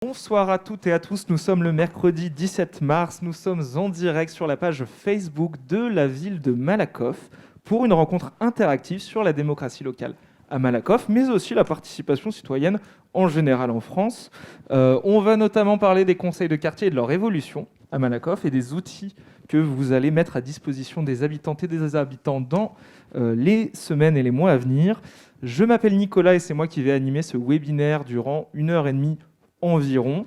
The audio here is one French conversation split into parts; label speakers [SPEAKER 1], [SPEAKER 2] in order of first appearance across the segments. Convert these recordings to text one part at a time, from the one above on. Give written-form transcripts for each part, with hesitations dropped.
[SPEAKER 1] Bonsoir à toutes et à tous, nous sommes le mercredi 17 mars, nous sommes en direct sur la page Facebook de la ville de Malakoff pour une rencontre interactive sur la démocratie locale à Malakoff, mais aussi la participation citoyenne en général en France. On va notamment parler des conseils de quartier et de leur évolution à Malakoff et des outils que vous allez mettre à disposition des habitantes et des habitants dans les semaines et les mois à venir. Je m'appelle Nicolas et c'est moi qui vais animer ce webinaire durant 1h30 environ,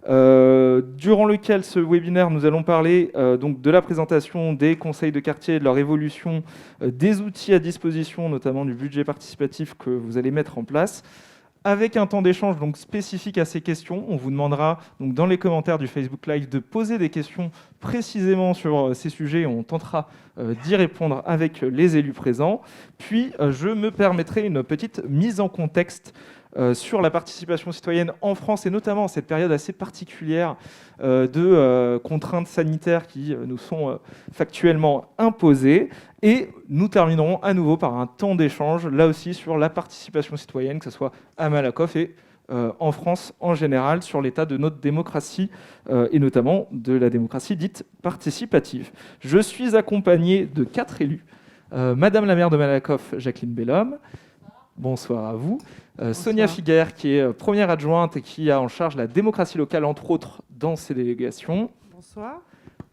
[SPEAKER 1] durant lequel ce webinaire, nous allons parler donc de la présentation des conseils de quartier, de leur évolution, des outils à disposition, notamment du budget participatif que vous allez mettre en place, avec un temps d'échange donc spécifique à ces questions. On vous demandera donc dans les commentaires du Facebook Live de poser des questions précisément sur ces sujets. On tentera d'y répondre avec les élus présents. Puis, je me permettrai une petite mise en contexte sur la participation citoyenne en France, et notamment en cette période assez particulière de contraintes sanitaires qui nous sont factuellement imposées. Et nous terminerons à nouveau par un temps d'échange, là aussi sur la participation citoyenne, que ce soit à Malakoff et en France en général, sur l'état de notre démocratie, et notamment de la démocratie dite participative. Je suis accompagné de 4 élus. Madame la maire de Malakoff, Jacqueline Bellhomme. Bonsoir à vous. Sonia Figuère, qui est première adjointe et qui a en charge la démocratie locale, entre autres, dans ses délégations.
[SPEAKER 2] Bonsoir.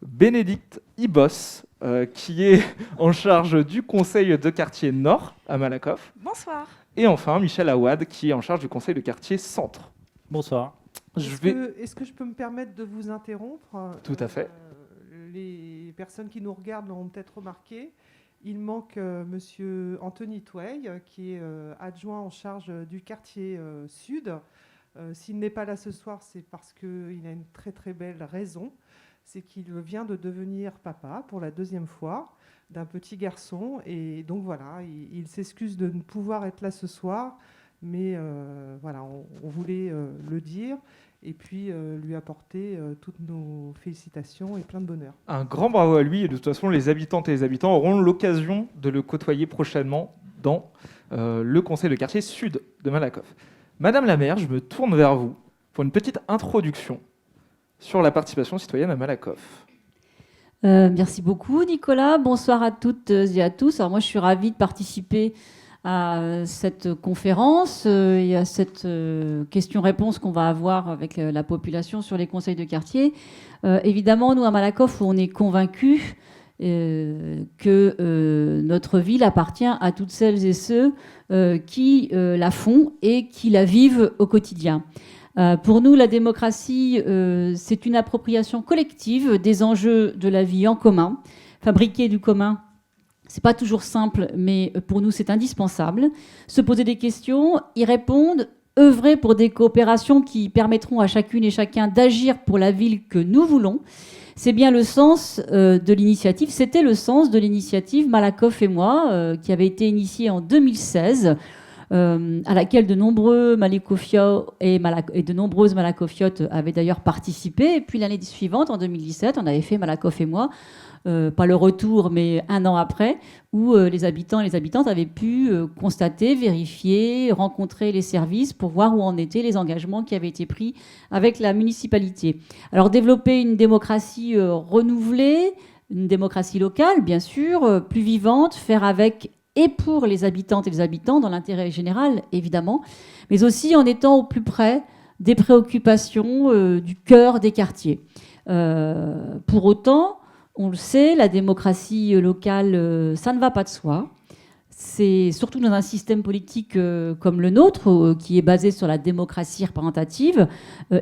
[SPEAKER 1] Bénédicte Ibos, qui est en charge du conseil de quartier Nord à Malakoff.
[SPEAKER 2] Bonsoir.
[SPEAKER 1] Et enfin, Michel Awad, qui est en charge du conseil de quartier Centre.
[SPEAKER 3] Bonsoir.
[SPEAKER 2] Est-ce que je peux me permettre de vous interrompre ?
[SPEAKER 1] Tout à fait.
[SPEAKER 2] Les personnes qui nous regardent l'auront peut-être remarqué. Il manque Monsieur Anthony Toueil, qui est adjoint en charge du quartier Sud. S'il n'est pas là ce soir, c'est parce qu'il a une très très belle raison. C'est qu'il vient de devenir papa pour la 2e fois d'un petit garçon. Et donc voilà, il s'excuse de ne pouvoir être là ce soir. Mais voilà, on voulait le dire. Et puis lui apporter toutes nos félicitations et plein de bonheur.
[SPEAKER 1] Un grand bravo à lui, et de toute façon, les habitantes et les habitants auront l'occasion de le côtoyer prochainement dans le conseil de quartier Sud de Malakoff. Madame la maire, je me tourne vers vous pour une petite introduction sur la participation citoyenne à Malakoff.
[SPEAKER 4] Merci beaucoup, Nicolas. Bonsoir à toutes et à tous. Alors moi, je suis ravie de participer à cette conférence et à cette question-réponse qu'on va avoir avec la population sur les conseils de quartier. Évidemment, nous, à Malakoff, on est convaincus que notre ville appartient à toutes celles et ceux qui la font et qui la vivent au quotidien. Pour nous, la démocratie, c'est une appropriation collective des enjeux de la vie en commun. Fabriquer du commun, c'est pas toujours simple, mais pour nous, c'est indispensable. Se poser des questions, y répondre, œuvrer pour des coopérations qui permettront à chacune et chacun d'agir pour la ville que nous voulons. C'est bien le sens de l'initiative. C'était le sens de l'initiative Malakoff et moi, qui avait été initiée en 2016, à laquelle de nombreux Malakofiotes et de nombreuses Malakofiotes avaient d'ailleurs participé. Et puis l'année suivante, en 2017, on avait fait Malakoff et moi, pas le retour, mais un an après, où les habitants et les habitantes avaient pu constater, vérifier, rencontrer les services pour voir où en étaient les engagements qui avaient été pris avec la municipalité. Alors développer une démocratie renouvelée, une démocratie locale, bien sûr, plus vivante, faire avec et pour les habitantes et les habitants, dans l'intérêt général, évidemment, mais aussi en étant au plus près des préoccupations du cœur des quartiers. Pour autant, on le sait, la démocratie locale, ça ne va pas de soi. C'est surtout dans un système politique comme le nôtre, qui est basé sur la démocratie représentative.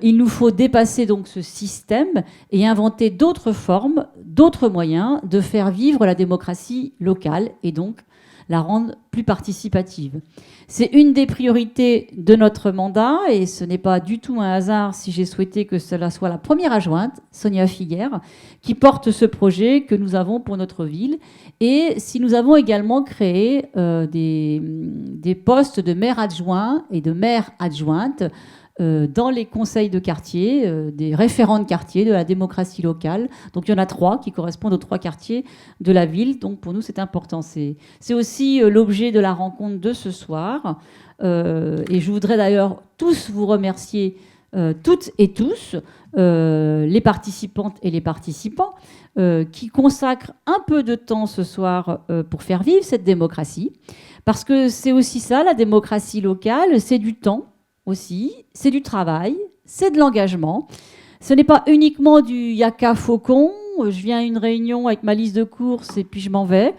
[SPEAKER 4] Il nous faut dépasser donc ce système et inventer d'autres formes, d'autres moyens de faire vivre la démocratie locale et donc la rendre plus participative. C'est une des priorités de notre mandat et ce n'est pas du tout un hasard si j'ai souhaité que cela soit la première adjointe, Sonia Figuère, qui porte ce projet que nous avons pour notre ville. Et si nous avons également créé des postes de maire adjoint et de maire adjointe dans les conseils de quartier, des référents de quartier, de la démocratie locale. Donc il y en a 3 qui correspondent aux 3 quartiers de la ville. Donc pour nous, c'est important. C'est aussi l'objet de la rencontre de ce soir. Et je voudrais d'ailleurs tous vous remercier toutes et tous, les participantes et les participants, qui consacrent un peu de temps ce soir pour faire vivre cette démocratie. Parce que c'est aussi ça, la démocratie locale, c'est du temps aussi, c'est du travail, c'est de l'engagement. Ce n'est pas uniquement du yaka faucon, je viens à une réunion avec ma liste de courses et puis je m'en vais.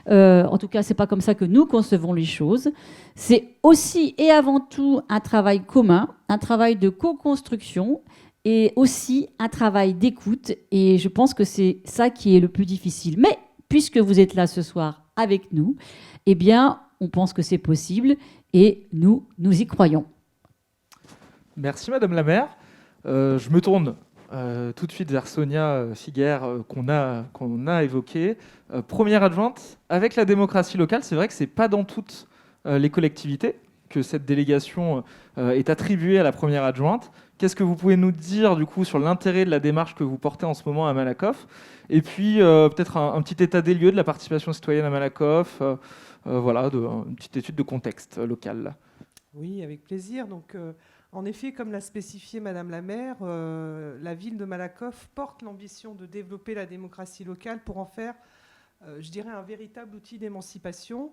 [SPEAKER 4] En tout cas, c'est pas comme ça que nous concevons les choses. C'est aussi et avant tout un travail commun, un travail de co-construction et aussi un travail d'écoute. Et je pense que c'est ça qui est le plus difficile. Mais puisque vous êtes là ce soir avec nous, eh bien, on pense que c'est possible et nous y croyons.
[SPEAKER 1] Merci Madame la maire. Je me tourne tout de suite vers Sonia Figuère qu'on a évoquée. Première adjointe, avec la démocratie locale, c'est vrai que ce n'est pas dans toutes les collectivités que cette délégation est attribuée à la première adjointe. Qu'est-ce que vous pouvez nous dire du coup sur l'intérêt de la démarche que vous portez en ce moment à Malakoff? Et puis peut-être un petit état des lieux de la participation citoyenne à Malakoff, voilà, une petite étude de contexte local.
[SPEAKER 2] Oui, avec plaisir. Donc, en effet, comme l'a spécifié Madame la maire, la ville de Malakoff porte l'ambition de développer la démocratie locale pour en faire, je dirais, un véritable outil d'émancipation.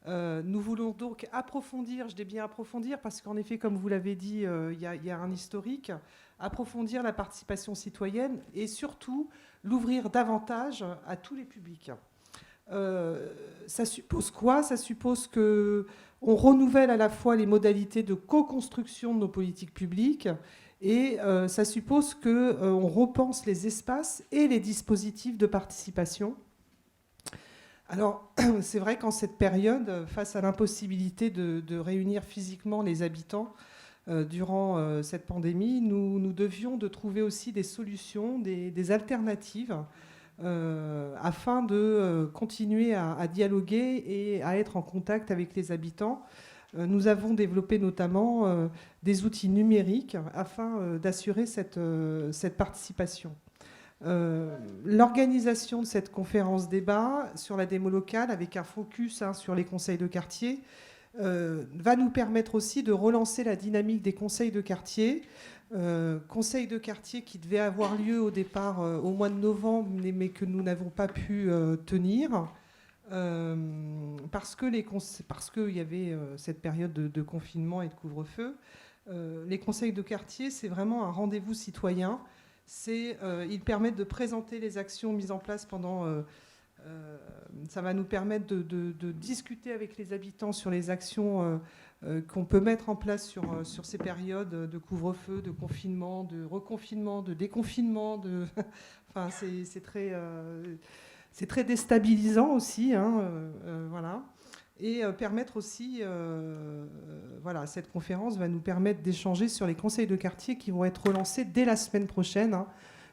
[SPEAKER 2] Nous voulons donc approfondir, je dis bien approfondir, parce qu'en effet, comme vous l'avez dit, il y a un historique, approfondir la participation citoyenne et surtout l'ouvrir davantage à tous les publics. Ça suppose quoi? Ça suppose qu'on renouvelle à la fois les modalités de co-construction de nos politiques publiques et ça suppose qu'on repense les espaces et les dispositifs de participation. Alors, c'est vrai qu'en cette période, face à l'impossibilité de réunir physiquement les habitants durant cette pandémie, nous devions de trouver aussi des solutions, des alternatives afin de continuer à dialoguer et à être en contact avec les habitants. Nous avons développé notamment des outils numériques afin d'assurer cette participation. L'organisation de cette conférence débat sur la démo locale avec un focus sur les conseils de quartier va nous permettre aussi de relancer la dynamique des conseils de quartier. Conseil de quartier qui devait avoir lieu au départ au mois de novembre, mais que nous n'avons pas pu tenir parce qu'il y avait cette période de confinement et de couvre-feu. Les conseils de quartier, c'est vraiment un rendez-vous citoyen. Ils permettent de présenter les actions mises en place pendant... ça va nous permettre de discuter avec les habitants sur les actions qu'on peut mettre en place sur ces périodes de couvre-feu, de confinement, de reconfinement, de déconfinement. Enfin, c'est très déstabilisant aussi. Voilà. Et permettre aussi, voilà, cette conférence va nous permettre d'échanger sur les conseils de quartier qui vont être relancés dès la semaine prochaine,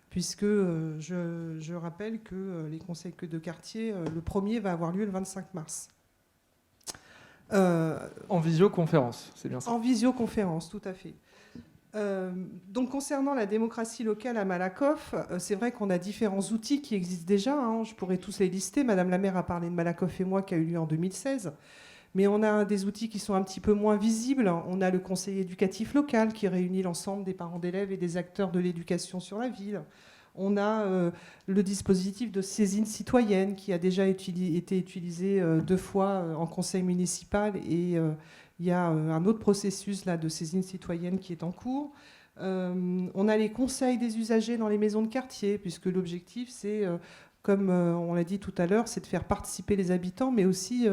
[SPEAKER 2] puisque je rappelle que les conseils de quartier, le premier va avoir lieu le 25 mars.
[SPEAKER 1] En visioconférence, c'est bien ça?
[SPEAKER 2] En visioconférence, tout à fait. Donc concernant la démocratie locale à Malakoff, c'est vrai qu'on a différents outils qui existent déjà. Je pourrais tous les lister. Madame la maire a parlé de Malakoff et moi qui a eu lieu en 2016. Mais on a des outils qui sont un petit peu moins visibles. On a le conseil éducatif local qui réunit l'ensemble des parents d'élèves et des acteurs de l'éducation sur la ville. On a le dispositif de saisine citoyenne qui a déjà été utilisé 2 fois en conseil municipal et il y a un autre processus là, de saisine citoyenne qui est en cours. On a les conseils des usagers dans les maisons de quartier, puisque l'objectif, c'est, comme on l'a dit tout à l'heure, c'est de faire participer les habitants, mais aussi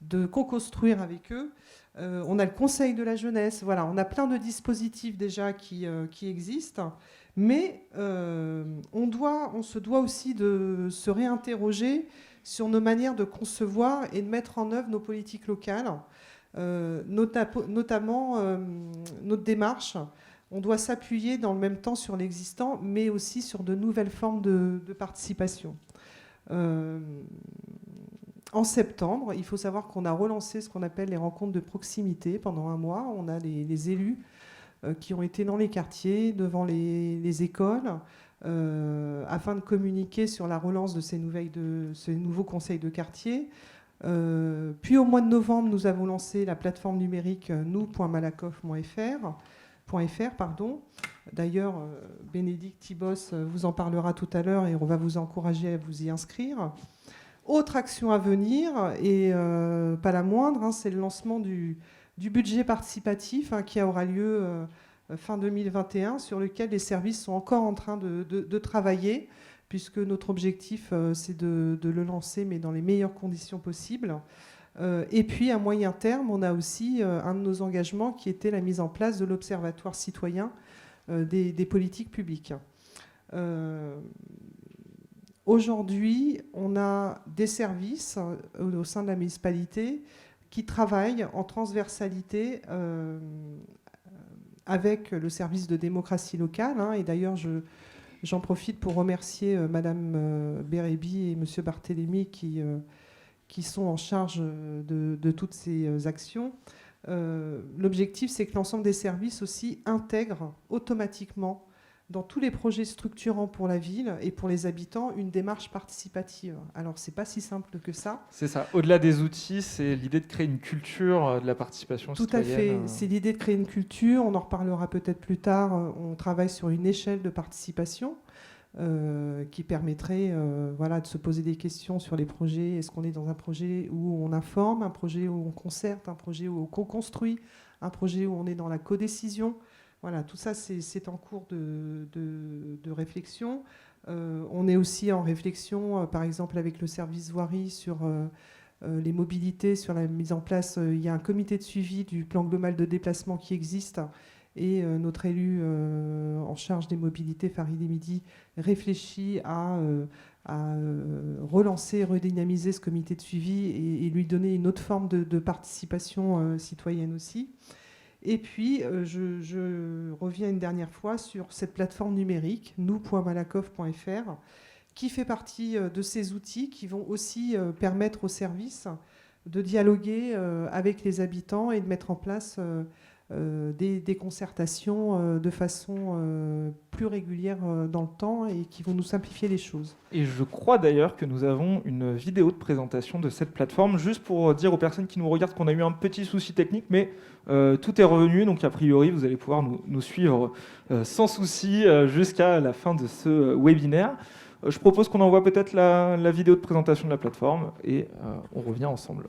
[SPEAKER 2] de co-construire avec eux. On a le conseil de la jeunesse. Voilà, on a plein de dispositifs déjà qui existent. Mais on se doit aussi de se réinterroger sur nos manières de concevoir et de mettre en œuvre nos politiques locales, notamment notre démarche. On doit s'appuyer dans le même temps sur l'existant, mais aussi sur de nouvelles formes de participation. En septembre, il faut savoir qu'on a relancé ce qu'on appelle les rencontres de proximité pendant 1 mois. On a les élus qui ont été dans les quartiers, devant les écoles, afin de communiquer sur la relance de ces nouveaux conseils de quartier. Puis au mois de novembre, nous avons lancé la plateforme numérique nous.malakoff.fr pardon. D'ailleurs, Bénédicte Thibos vous en parlera tout à l'heure et on va vous encourager à vous y inscrire. Autre action à venir, et pas la moindre, c'est le lancement du budget participatif qui aura lieu fin 2021, sur lequel les services sont encore en train de travailler, puisque notre objectif, c'est de le lancer, mais dans les meilleures conditions possibles. Et puis, à moyen terme, on a aussi un de nos engagements qui était la mise en place de l'Observatoire citoyen des politiques publiques. Aujourd'hui, on a des services au sein de la municipalité qui travaillent en transversalité avec le service de démocratie locale. Et d'ailleurs, j'en profite pour remercier Madame Bérébi et Monsieur Barthélémy qui sont en charge de toutes ces actions. L'objectif, c'est que l'ensemble des services aussi intègrent automatiquement dans tous les projets structurants pour la ville et pour les habitants une démarche participative. Alors, c'est pas si simple que ça.
[SPEAKER 1] C'est ça. Au-delà des outils, c'est l'idée de créer une culture de la participation citoyenne.
[SPEAKER 2] Tout à fait. C'est l'idée de créer une culture. On en reparlera peut-être plus tard. On travaille sur une échelle de participation qui permettrait de se poser des questions sur les projets. Est-ce qu'on est dans un projet où on informe, un projet où on concerte, un projet où on co-construit, un projet où on est dans la codécision? Voilà, tout ça, c'est en cours de réflexion. On est aussi en réflexion, par exemple, avec le service voirie sur les mobilités, sur la mise en place. Il y a un comité de suivi du plan global de déplacement qui existe. Et notre élu en charge des mobilités, Farid Emidi, réfléchit à relancer, redynamiser ce comité de suivi et lui donner une autre forme de participation citoyenne aussi. Et puis, je reviens une dernière fois sur cette plateforme numérique, nous.malakoff.fr, qui fait partie de ces outils qui vont aussi permettre aux services de dialoguer avec les habitants et de mettre en place des concertations de façon plus régulière dans le temps et qui vont nous simplifier les choses.
[SPEAKER 1] Et je crois d'ailleurs que nous avons une vidéo de présentation de cette plateforme, juste pour dire aux personnes qui nous regardent qu'on a eu un petit souci technique, mais tout est revenu, donc a priori vous allez pouvoir nous suivre sans souci jusqu'à la fin de ce webinaire. Je propose qu'on envoie peut-être la vidéo de présentation de la plateforme et on revient ensemble.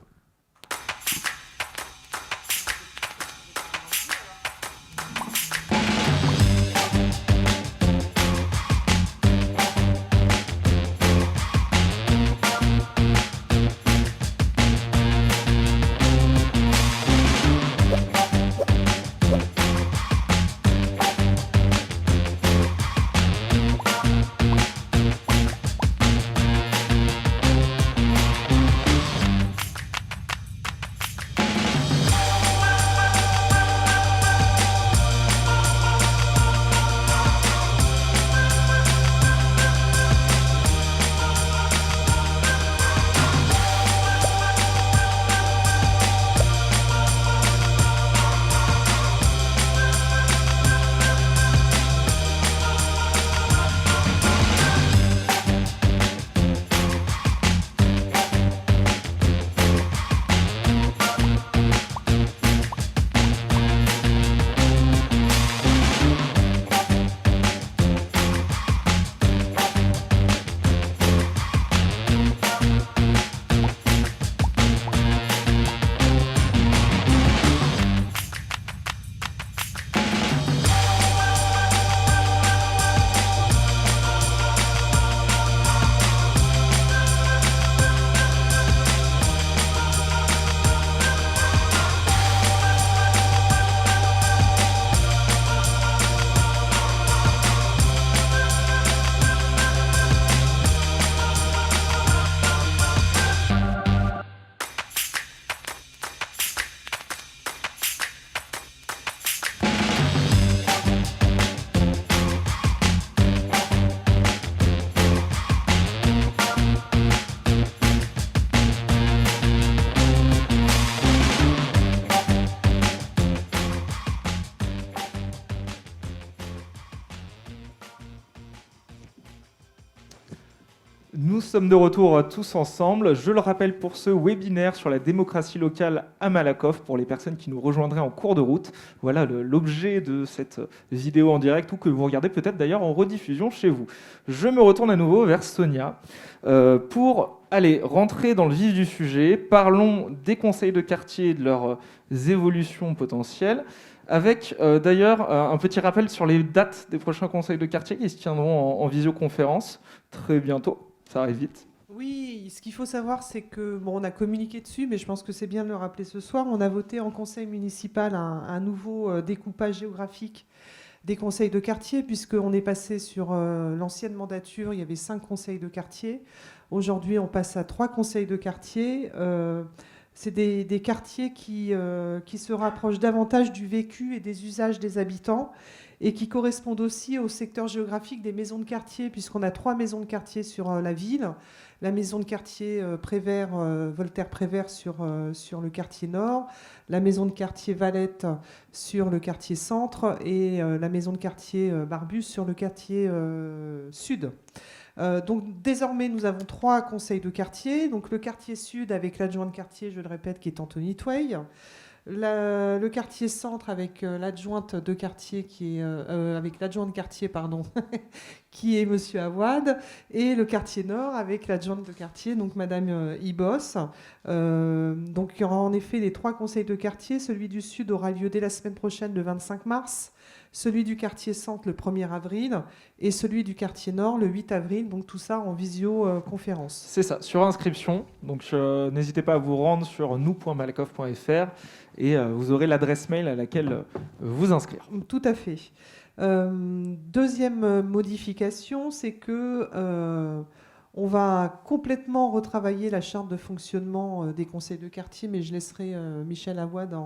[SPEAKER 1] Nous sommes de retour tous ensemble. Je le rappelle pour ce webinaire sur la démocratie locale à Malakoff, pour les personnes qui nous rejoindraient en cours de route. Voilà l'objet de cette vidéo en direct ou que vous regardez peut-être d'ailleurs en rediffusion chez vous. Je me retourne à nouveau vers Sonia pour aller rentrer dans le vif du sujet. Parlons des conseils de quartier et de leurs évolutions potentielles. Avec d'ailleurs un petit rappel sur les dates des prochains conseils de quartier qui se tiendront en visioconférence très bientôt. Ça arrive vite.
[SPEAKER 2] Oui, ce qu'il faut savoir, c'est que, bon, on a communiqué dessus, mais je pense que c'est bien de le rappeler ce soir. On a voté en conseil municipal un nouveau découpage géographique des conseils de quartier, puisqu'on est passé sur l'ancienne mandature, il y avait 5 conseils de quartier. Aujourd'hui, on passe à 3 conseils de quartier. C'est des quartiers qui se rapprochent davantage du vécu et des usages des habitants et qui correspondent aussi au secteur géographique des maisons de quartier, puisqu'on a 3 maisons de quartier sur la ville. La maison de quartier Voltaire-Prévert sur le quartier nord, la maison de quartier Valette sur le quartier centre et la maison de quartier Barbus sur le quartier sud. Donc désormais, nous avons 3 conseils de quartier. Donc le quartier sud avec l'adjoint de quartier, je le répète, qui est Anthony Twey. Le quartier centre avec l'adjointe de quartier avec l'adjoint de quartier qui est Monsieur Awad, et le quartier nord avec l'adjointe de quartier, donc Madame Ibos. Donc il y aura en effet les 3 conseils de quartier. Celui du sud aura lieu dès la semaine prochaine, le 25 mars. Celui du quartier centre le 1er avril et celui du quartier nord le 8 avril. Donc tout ça en visioconférence.
[SPEAKER 1] C'est ça, sur inscription. Donc n'hésitez pas à vous rendre sur nous.malakoff.fr et vous aurez l'adresse mail à laquelle vous inscrire.
[SPEAKER 2] Tout à fait. Deuxième modification, c'est que on va complètement retravailler la charte de fonctionnement des conseils de quartier, mais je laisserai Michel Awad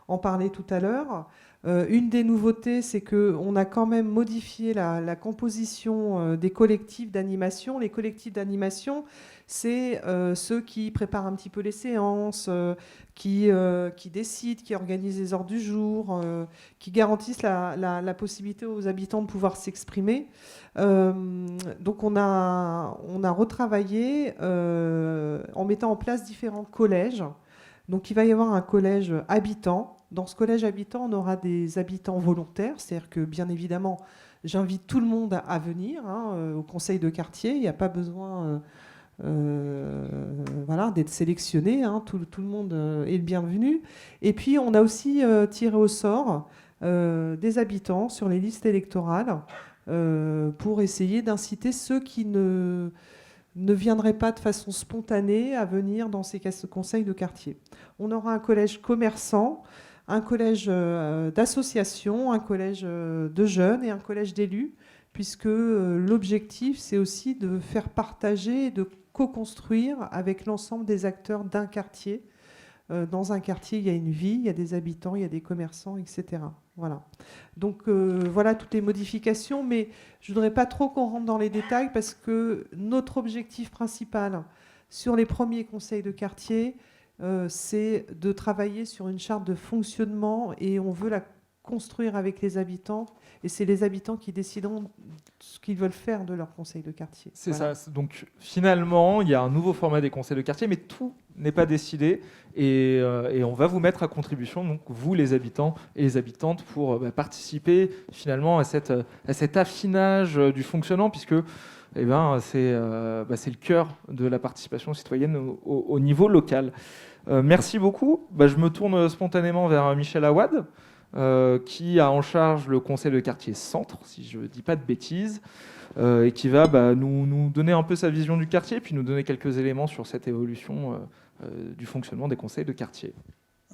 [SPEAKER 2] en parler tout à l'heure. Une des nouveautés, c'est qu'on a quand même modifié la composition des collectifs d'animation. Les collectifs d'animation, c'est ceux qui préparent un petit peu les séances, qui décident, qui organisent les ordres du jour, qui garantissent la possibilité aux habitants de pouvoir s'exprimer. Donc on a retravaillé en mettant en place différents collèges. Donc il va y avoir un collège habitant. Dans ce collège habitant, on aura des habitants volontaires, c'est-à-dire que bien évidemment, j'invite tout le monde à venir au conseil de quartier. Il n'y a pas besoin d'être sélectionné. Tout le monde est le bienvenu. Et puis on a aussi tiré au sort des habitants sur les listes électorales pour essayer d'inciter ceux qui ne viendraient pas de façon spontanée à venir dans ces conseils de quartier. On aura un collège commerçant, un collège d'associations, un collège de jeunes et un collège d'élus, puisque l'objectif, c'est aussi de faire partager et de co-construire avec l'ensemble des acteurs d'un quartier. Dans un quartier, il y a une vie, il y a des habitants, il y a des commerçants, etc. Voilà. Donc voilà toutes les modifications, mais je ne voudrais pas trop qu'on rentre dans les détails parce que notre objectif principal sur les premiers conseils de quartier, c'est de travailler sur une charte de fonctionnement et on veut la construire avec les habitants et c'est les habitants qui décideront ce qu'ils veulent faire de leur conseil de quartier.
[SPEAKER 1] C'est voilà. Ça. Donc finalement, il y a un nouveau format des conseils de quartier, mais tout n'est pas décidé et on va vous mettre à contribution, donc vous les habitants et les habitantes, pour participer finalement à cet affinage du fonctionnement, puisque c'est le cœur de la participation citoyenne au niveau local. Merci beaucoup. Je me tourne spontanément vers Michel Awad, qui a en charge le conseil de quartier centre, si je ne dis pas de bêtises, et qui va nous donner un peu sa vision du quartier, puis nous donner quelques éléments sur cette évolution du fonctionnement des conseils de quartier.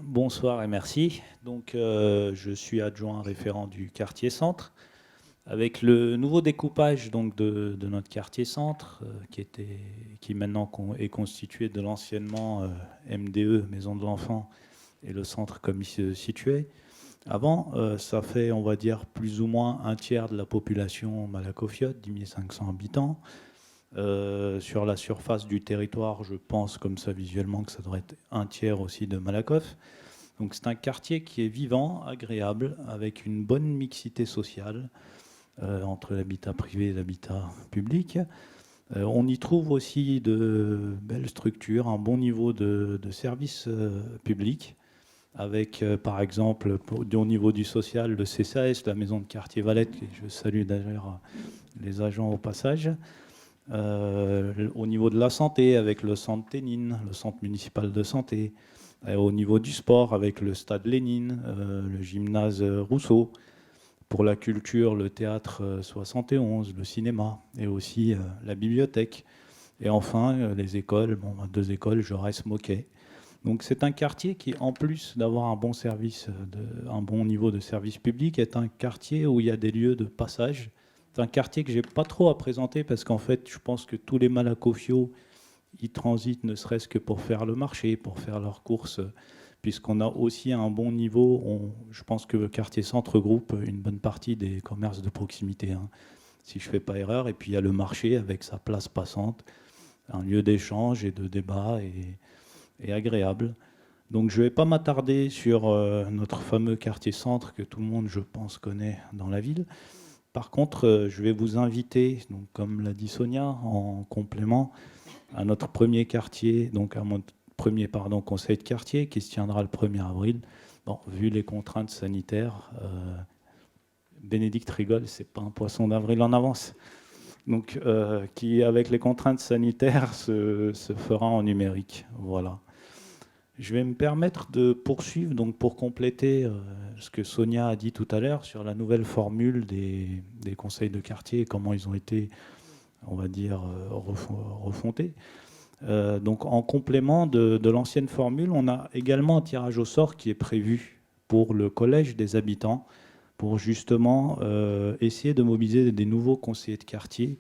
[SPEAKER 3] Bonsoir et merci. Donc, je suis adjoint référent du quartier centre. Avec le nouveau découpage donc, de notre quartier centre, qui maintenant est constitué de l'anciennement MDE, Maison de l'Enfant, et le centre comme il se situait. Avant, ça fait, on va dire, plus ou moins un tiers de la population malakofiote, 10 500 habitants. Sur la surface du territoire, je pense comme ça visuellement que ça devrait être un tiers aussi de Malakoff. Donc c'est un quartier qui est vivant, agréable, avec une bonne mixité sociale entre l'habitat privé et l'habitat public, On y trouve aussi de belles structures, un bon niveau de services publics, avec par exemple au niveau du social, le CCAS, la maison de quartier Valette, et je salue d'ailleurs les agents au passage. Au niveau de la santé, avec le centre Ténine, le centre municipal de santé. Au niveau du sport, avec le stade Lénine, le gymnase Rousseau. Pour la culture, le théâtre 71, le cinéma, et aussi la bibliothèque. Et enfin, les écoles, 2 écoles, Jaurès, Moquet. Donc c'est un quartier qui, en plus d'avoir un bon service, un bon niveau de service public, est un quartier où il y a des lieux de passage. C'est un quartier que je n'ai pas trop à présenter parce qu'en fait, je pense que tous les Malakofiaux, ils transitent ne serait-ce que pour faire le marché, pour faire leurs courses, puisqu'on a aussi un bon niveau. Je pense que le quartier centre regroupe une bonne partie des commerces de proximité, hein, si je ne fais pas erreur. Et puis il y a le marché avec sa place passante, un lieu d'échange et de débat et agréable. Donc je ne vais pas m'attarder sur notre fameux quartier centre que tout le monde, je pense, connaît dans la ville. Par contre, je vais vous inviter, donc, comme l'a dit Sonia, en complément, à notre premier quartier, donc à mon premier conseil de quartier, qui se tiendra le 1er avril. Bon, vu les contraintes sanitaires, Bénédicte rigole, c'est pas un poisson d'avril en avance. Donc, qui, avec les contraintes sanitaires, se fera en numérique. Voilà. Je vais me permettre de poursuivre, donc pour compléter ce que Sonia a dit tout à l'heure sur la nouvelle formule des conseils de quartier et comment ils ont été, on va dire, refontés. Donc en complément de l'ancienne formule, on a également un tirage au sort qui est prévu pour le collège des habitants, pour justement essayer de mobiliser des nouveaux conseillers de quartier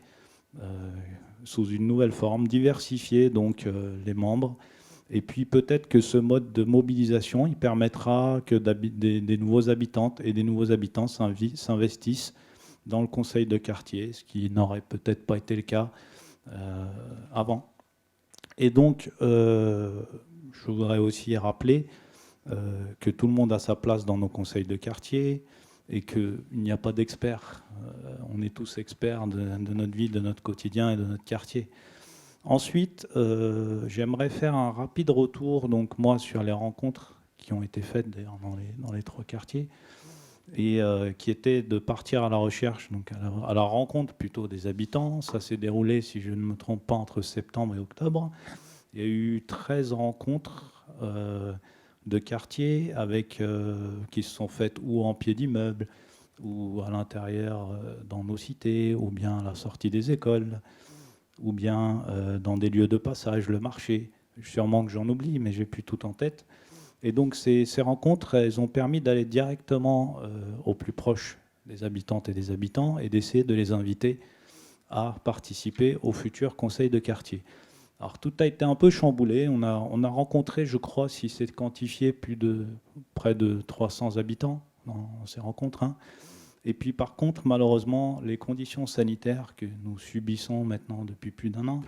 [SPEAKER 3] sous une nouvelle forme, diversifier donc les membres. Et puis peut-être que ce mode de mobilisation, il permettra que des nouveaux habitantes et des nouveaux habitants s'investissent dans le conseil de quartier, ce qui n'aurait peut-être pas été le cas avant. Et donc, je voudrais aussi rappeler que tout le monde a sa place dans nos conseils de quartier et qu'il n'y a pas d'experts. On est tous experts de notre vie, de notre quotidien et de notre quartier. Ensuite, j'aimerais faire un rapide retour, donc moi, sur les rencontres qui ont été faites d'ailleurs dans les 3 quartiers, et qui étaient de partir à la recherche, donc à la rencontre plutôt des habitants. Ça s'est déroulé, si je ne me trompe pas, entre septembre et octobre. Il y a eu 13 rencontres de quartiers qui se sont faites ou en pied d'immeuble, ou à l'intérieur dans nos cités, ou bien à la sortie des écoles, ou bien dans des lieux de passage, le marché. Sûrement que j'en oublie, mais j'ai plus tout en tête. Et donc ces rencontres, elles ont permis d'aller directement au plus proche des habitantes et des habitants et d'essayer de les inviter à participer au futur conseil de quartier. Alors tout a été un peu chamboulé. On a rencontré, je crois, si c'est quantifié, près de 300 habitants dans ces rencontres. Hein. Et puis par contre, malheureusement, les conditions sanitaires que nous subissons maintenant depuis plus d'1 an,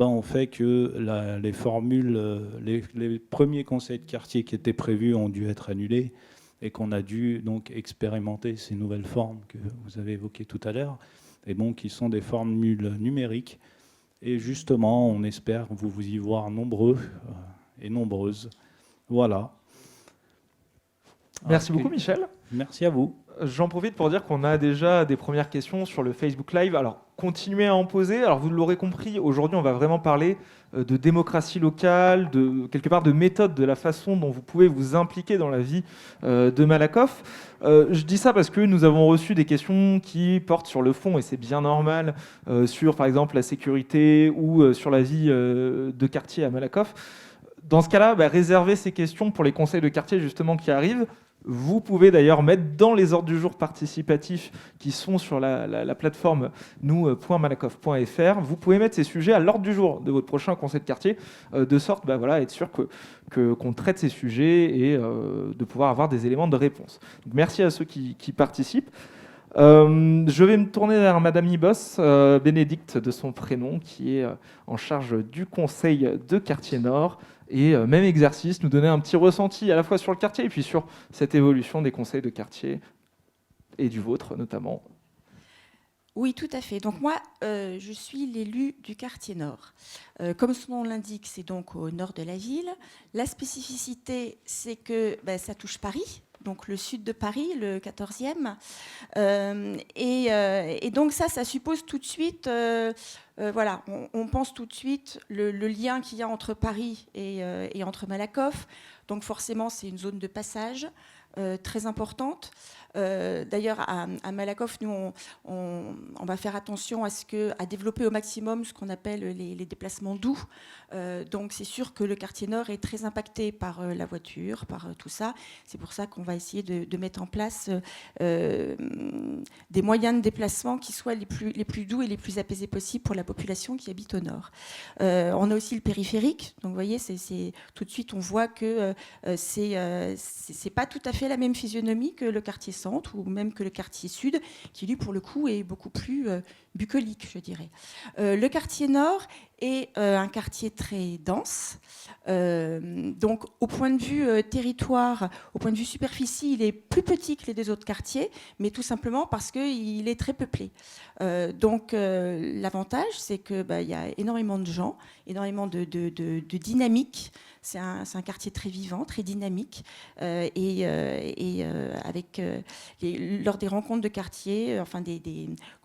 [SPEAKER 3] ont fait que les formules, les premiers conseils de quartier qui étaient prévus ont dû être annulés et qu'on a dû donc expérimenter ces nouvelles formes que vous avez évoquées tout à l'heure, et donc qui sont des formules numériques. Et justement, on espère vous y voir nombreux et nombreuses. Voilà.
[SPEAKER 1] Merci beaucoup, Michel.
[SPEAKER 3] Merci à vous.
[SPEAKER 1] J'en profite pour dire qu'on a déjà des premières questions sur le Facebook Live. Alors, continuez à en poser. Alors, vous l'aurez compris, aujourd'hui, on va vraiment parler de démocratie locale, quelque part de méthode, de la façon dont vous pouvez vous impliquer dans la vie de Malakoff. Je dis ça parce que nous avons reçu des questions qui portent sur le fond, et c'est bien normal, sur, par exemple, la sécurité ou sur la vie de quartier à Malakoff. Dans ce cas-là, réservez ces questions pour les conseils de quartier, justement, qui arrivent. Vous pouvez d'ailleurs mettre dans les ordres du jour participatifs qui sont sur la plateforme nous.malakoff.fr. Vous pouvez mettre ces sujets à l'ordre du jour de votre prochain conseil de quartier, de sorte à être sûr qu'on traite ces sujets et de pouvoir avoir des éléments de réponse. Donc, merci à ceux qui participent. Je vais me tourner vers Madame Ibos, Bénédicte de son prénom, qui est en charge du conseil de quartier Nord. Et même exercice, nous donner un petit ressenti à la fois sur le quartier et puis sur cette évolution des conseils de quartier et du vôtre notamment.
[SPEAKER 5] Oui, tout à fait. Donc moi, je suis l'élue du quartier nord. Comme son nom l'indique, c'est donc au nord de la ville. La spécificité, c'est que ça touche Paris, donc le sud de Paris, le 14e. Et donc ça suppose tout de suite, voilà, on pense tout de suite le lien qu'il y a entre Paris et entre Malakoff. Donc forcément, c'est une zone de passage très importante. D'ailleurs, à Malakoff, nous, on va faire attention à développer au maximum ce qu'on appelle les déplacements doux. Donc, c'est sûr que le quartier nord est très impacté par la voiture, par tout ça. C'est pour ça qu'on va essayer de mettre en place des moyens de déplacement qui soient les plus doux et les plus apaisés possibles pour la population qui habite au nord. On a aussi le périphérique. Donc, vous voyez, tout de suite, on voit que c'est pas tout à fait la même physionomie que le quartier centre ou même que le quartier sud, qui lui, pour le coup, est beaucoup plus bucolique, je dirais. Le quartier nord est un quartier très dense. Donc, au point de vue territoire, au point de vue superficie, il est plus petit que les deux autres quartiers, mais tout simplement parce qu'il est très peuplé. Donc, l'avantage, c'est qu'il y a énormément de gens, énormément de dynamique. C'est un quartier très vivant, très dynamique. Avec lors des rencontres de quartier,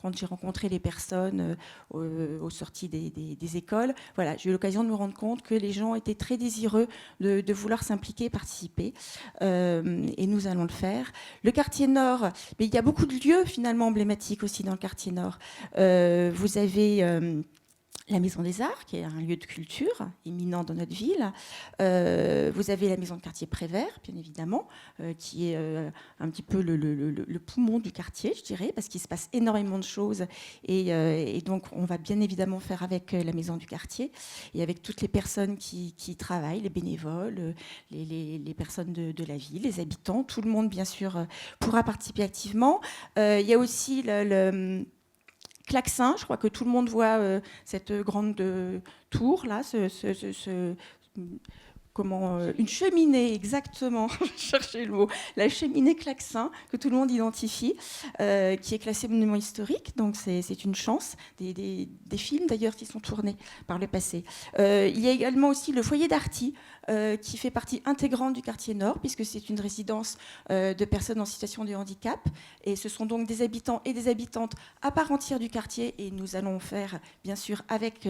[SPEAKER 5] quand j'ai rencontré les personnes aux sorties des écoles, voilà, j'ai eu l'occasion de me rendre compte que les gens étaient très désireux de vouloir s'impliquer et participer. Et nous allons le faire. Le quartier nord, mais il y a beaucoup de lieux finalement emblématiques aussi dans le quartier nord. Vous avez la Maison des Arts, qui est un lieu de culture éminent dans notre ville. Vous avez la Maison de quartier Prévert, bien évidemment, qui est un petit peu le poumon du quartier, je dirais, parce qu'il se passe énormément de choses. Et donc, on va bien évidemment faire avec la Maison du quartier et avec toutes les personnes qui travaillent, les bénévoles, les personnes de la ville, les habitants. Tout le monde, bien sûr, pourra participer activement. Il y a aussi le Klaxin, je crois que tout le monde voit cette grande tour là, une cheminée, exactement, je cherchais le mot, la cheminée Klaxin, que tout le monde identifie, qui est classée monument historique, donc c'est une chance. Des films d'ailleurs qui sont tournés par le passé. Il y a également aussi le foyer d'Arty, qui fait partie intégrante du quartier nord, puisque c'est une résidence de personnes en situation de handicap. Et ce sont donc des habitants et des habitantes à part entière du quartier. Et nous allons faire, bien sûr, avec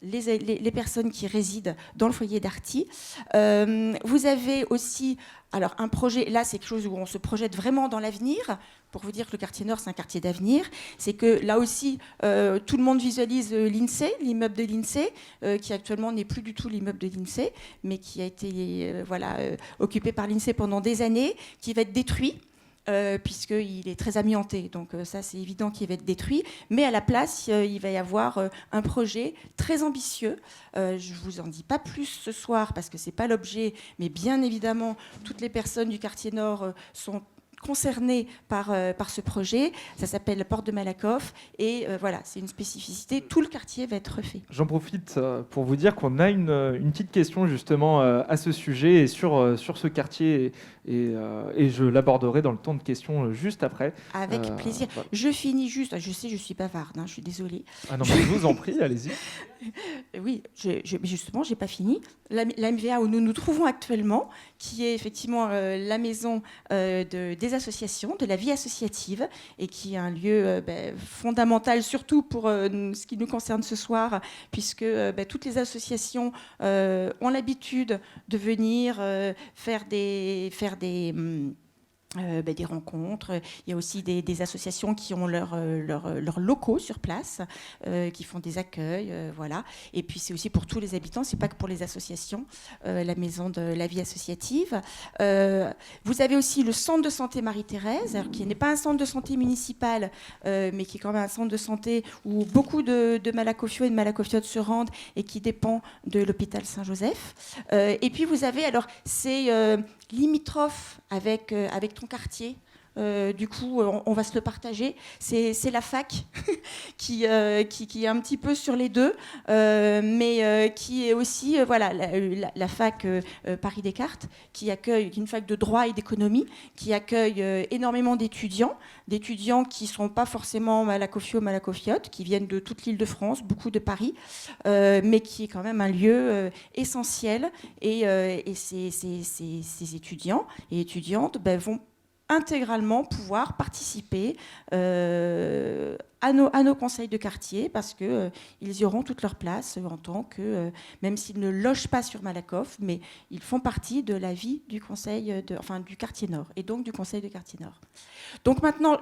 [SPEAKER 5] les personnes qui résident dans le foyer d'Arty. Vous avez aussi un projet, là c'est quelque chose où on se projette vraiment dans l'avenir. Pour vous dire que le quartier nord, c'est un quartier d'avenir. C'est que là aussi, tout le monde visualise l'INSEE, l'immeuble de l'INSEE, qui actuellement n'est plus du tout l'immeuble de l'INSEE, mais qui a été occupé par l'INSEE pendant des années, qui va être détruit. Puisqu'il est très amianté. Donc ça, c'est évident qu'il va être détruit. Mais à la place, il va y avoir un projet très ambitieux. Je ne vous en dis pas plus ce soir, parce que ce n'est pas l'objet. Mais bien évidemment, toutes les personnes du quartier nord sont concernés par ce projet. Ça s'appelle la Porte de Malakoff. Et voilà, c'est une spécificité. Tout le quartier va être refait.
[SPEAKER 1] J'en profite pour vous dire qu'on a une petite question justement à ce sujet et sur ce quartier. Et je l'aborderai dans le temps de questions juste après.
[SPEAKER 5] Avec plaisir. Voilà. Je finis juste. Je sais, je suis bavarde. Je suis désolée.
[SPEAKER 1] Ah non, mais je vous en prie, allez-y.
[SPEAKER 5] Oui, justement, je n'ai pas fini. La MVA où nous nous trouvons actuellement, qui est effectivement la maison des associations, de la vie associative, et qui est un lieu fondamental, surtout pour ce qui nous concerne ce soir, puisque toutes les associations ont l'habitude de venir faire des rencontres. Il y a aussi des associations qui ont leurs locaux sur place, qui font des accueils, voilà. Et puis c'est aussi pour tous les habitants, c'est pas que pour les associations, la maison de la vie associative. Vous avez aussi le centre de santé Marie-Thérèse, qui n'est pas un centre de santé municipal, mais qui est quand même un centre de santé où beaucoup de Malakofiois et de Malakofiotes se rendent et qui dépend de l'hôpital Saint-Joseph. Et puis vous avez, alors c'est limitrophe avec ton quartier, Du coup, on va se le partager. C'est la fac qui est un petit peu sur les deux, mais qui est aussi la fac Paris Descartes, qui accueille une fac de droit et d'économie, qui accueille énormément d'étudiants qui ne sont pas forcément malacofio, malacofiotes, qui viennent de toute l'Île-de-France, beaucoup de Paris, mais qui est quand même un lieu essentiel. Et ces étudiants et étudiantes vont intégralement pouvoir participer à nos conseils de quartier, parce qu'ils y auront toute leur place en tant que, même s'ils ne logent pas sur Malakoff, mais ils font partie de la vie du du quartier Nord, et donc du conseil de quartier Nord. Donc maintenant,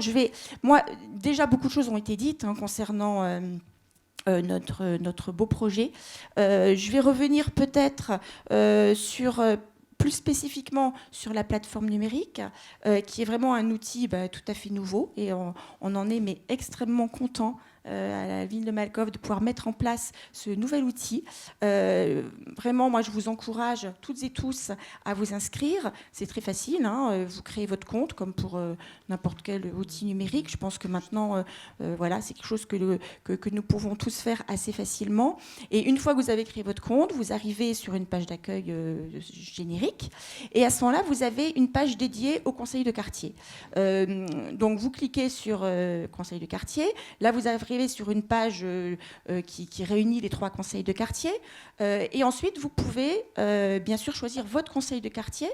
[SPEAKER 5] déjà beaucoup de choses ont été dites concernant notre beau projet. Je vais revenir peut-être plus spécifiquement sur la plateforme numérique, qui est vraiment un outil tout à fait nouveau, et on en est extrêmement content à la ville de Malakoff de pouvoir mettre en place ce nouvel outil. Vraiment, moi, je vous encourage toutes et tous à vous inscrire. C'est très facile, vous créez votre compte comme pour n'importe quel outil numérique. Je pense que maintenant, c'est quelque chose que nous pouvons tous faire assez facilement. Et une fois que vous avez créé votre compte, vous arrivez sur une page d'accueil générique, et à ce moment-là, vous avez une page dédiée au conseil de quartier. Donc, vous cliquez sur conseil de quartier. Là, vous arrivez sur une page qui réunit les 3 conseils de quartier, et ensuite vous pouvez bien sûr choisir votre conseil de quartier,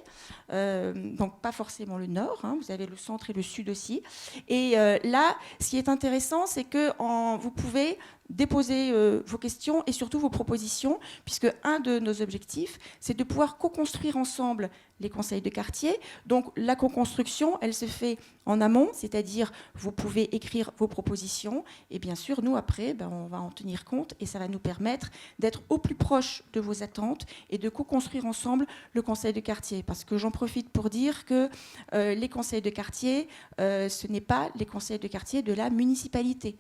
[SPEAKER 5] donc pas forcément le Nord, vous avez le centre et le Sud aussi, et là ce qui est intéressant, c'est que vous pouvez déposer vos questions et surtout vos propositions, puisque un de nos objectifs, c'est de pouvoir co-construire ensemble les conseils de quartier. Donc la co-construction, elle se fait en amont, c'est-à-dire vous pouvez écrire vos propositions, et bien sûr, nous, après, on va en tenir compte, et ça va nous permettre d'être au plus proche de vos attentes et de co-construire ensemble le conseil de quartier. Parce que j'en profite pour dire que les conseils de quartier, ce n'est pas les conseils de quartier de la municipalité.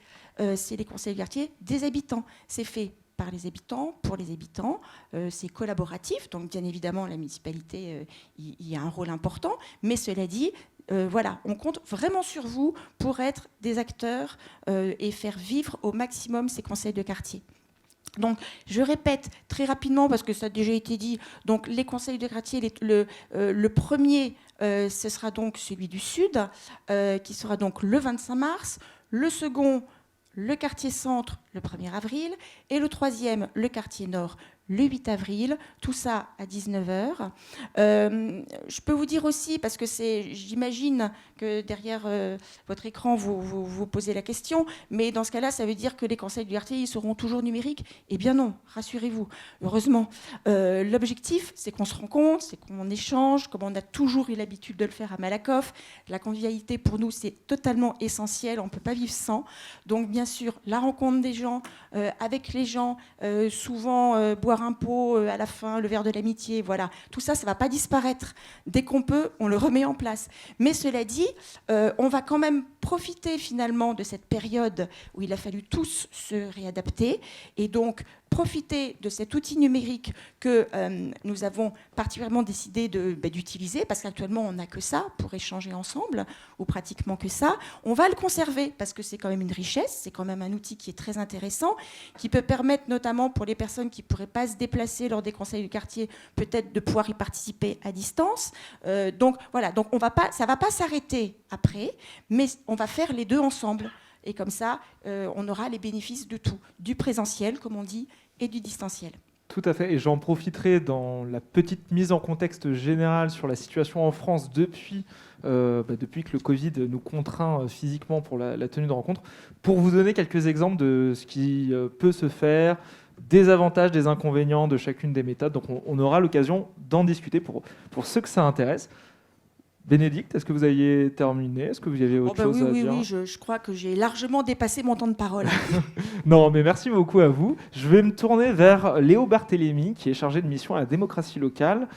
[SPEAKER 5] C'est les conseils de quartier des habitants. C'est fait par les habitants, pour les habitants, c'est collaboratif, donc bien évidemment la municipalité y a un rôle important, mais cela dit, on compte vraiment sur vous pour être des acteurs et faire vivre au maximum ces conseils de quartier. Donc, je répète très rapidement, parce que ça a déjà été dit, donc les conseils de quartier, le premier, ce sera donc celui du Sud, qui sera donc le 25 mars, le second, le quartier centre, le 1er avril, et le troisième, le quartier nord, le 8 avril, tout ça à 19h. Je peux vous dire aussi, parce que j'imagine que derrière votre écran, vous posez la question, mais dans ce cas-là, ça veut dire que les conseils du quartier, ils seront toujours numériques? Eh bien non, rassurez-vous, heureusement. L'objectif, c'est qu'on se rencontre, c'est qu'on échange, comme on a toujours eu l'habitude de le faire à Malakoff. La convivialité, pour nous, c'est totalement essentiel, on ne peut pas vivre sans. Donc, bien sûr, la rencontre des gens, avec les gens, souvent boire un pot à la fin, le verre de l'amitié, voilà. Tout ça, ça ne va pas disparaître. Dès qu'on peut, on le remet en place. Mais cela dit, on va quand même profiter finalement de cette période où il a fallu tous se réadapter, et donc profiter de cet outil numérique que nous avons particulièrement décidé d'utiliser, parce qu'actuellement on n'a que ça pour échanger ensemble, ou pratiquement que ça. On va le conserver parce que c'est quand même une richesse, c'est quand même un outil qui est très intéressant, qui peut permettre notamment pour les personnes qui ne pourraient pas se déplacer lors des conseils du quartier, peut-être de pouvoir y participer à distance. Donc voilà, donc ça ne va pas s'arrêter après, mais on va faire les deux ensemble. Et comme ça, on aura les bénéfices de tout, du présentiel, comme on dit, et du distanciel.
[SPEAKER 1] Tout à fait, et j'en profiterai dans la petite mise en contexte générale sur la situation en France depuis que le Covid nous contraint physiquement pour la tenue de rencontres, pour vous donner quelques exemples de ce qui peut se faire, des avantages, des inconvénients de chacune des méthodes. Donc on aura l'occasion d'en discuter pour ceux que ça intéresse. Bénédicte, est-ce que vous aviez terminé? Est-ce que vous aviez autre chose à dire?
[SPEAKER 5] Oui, je crois que j'ai largement dépassé mon temps de parole.
[SPEAKER 1] Non, mais merci beaucoup à vous. Je vais me tourner vers Léo Barthélémy, qui est chargé de mission à la démocratie locale,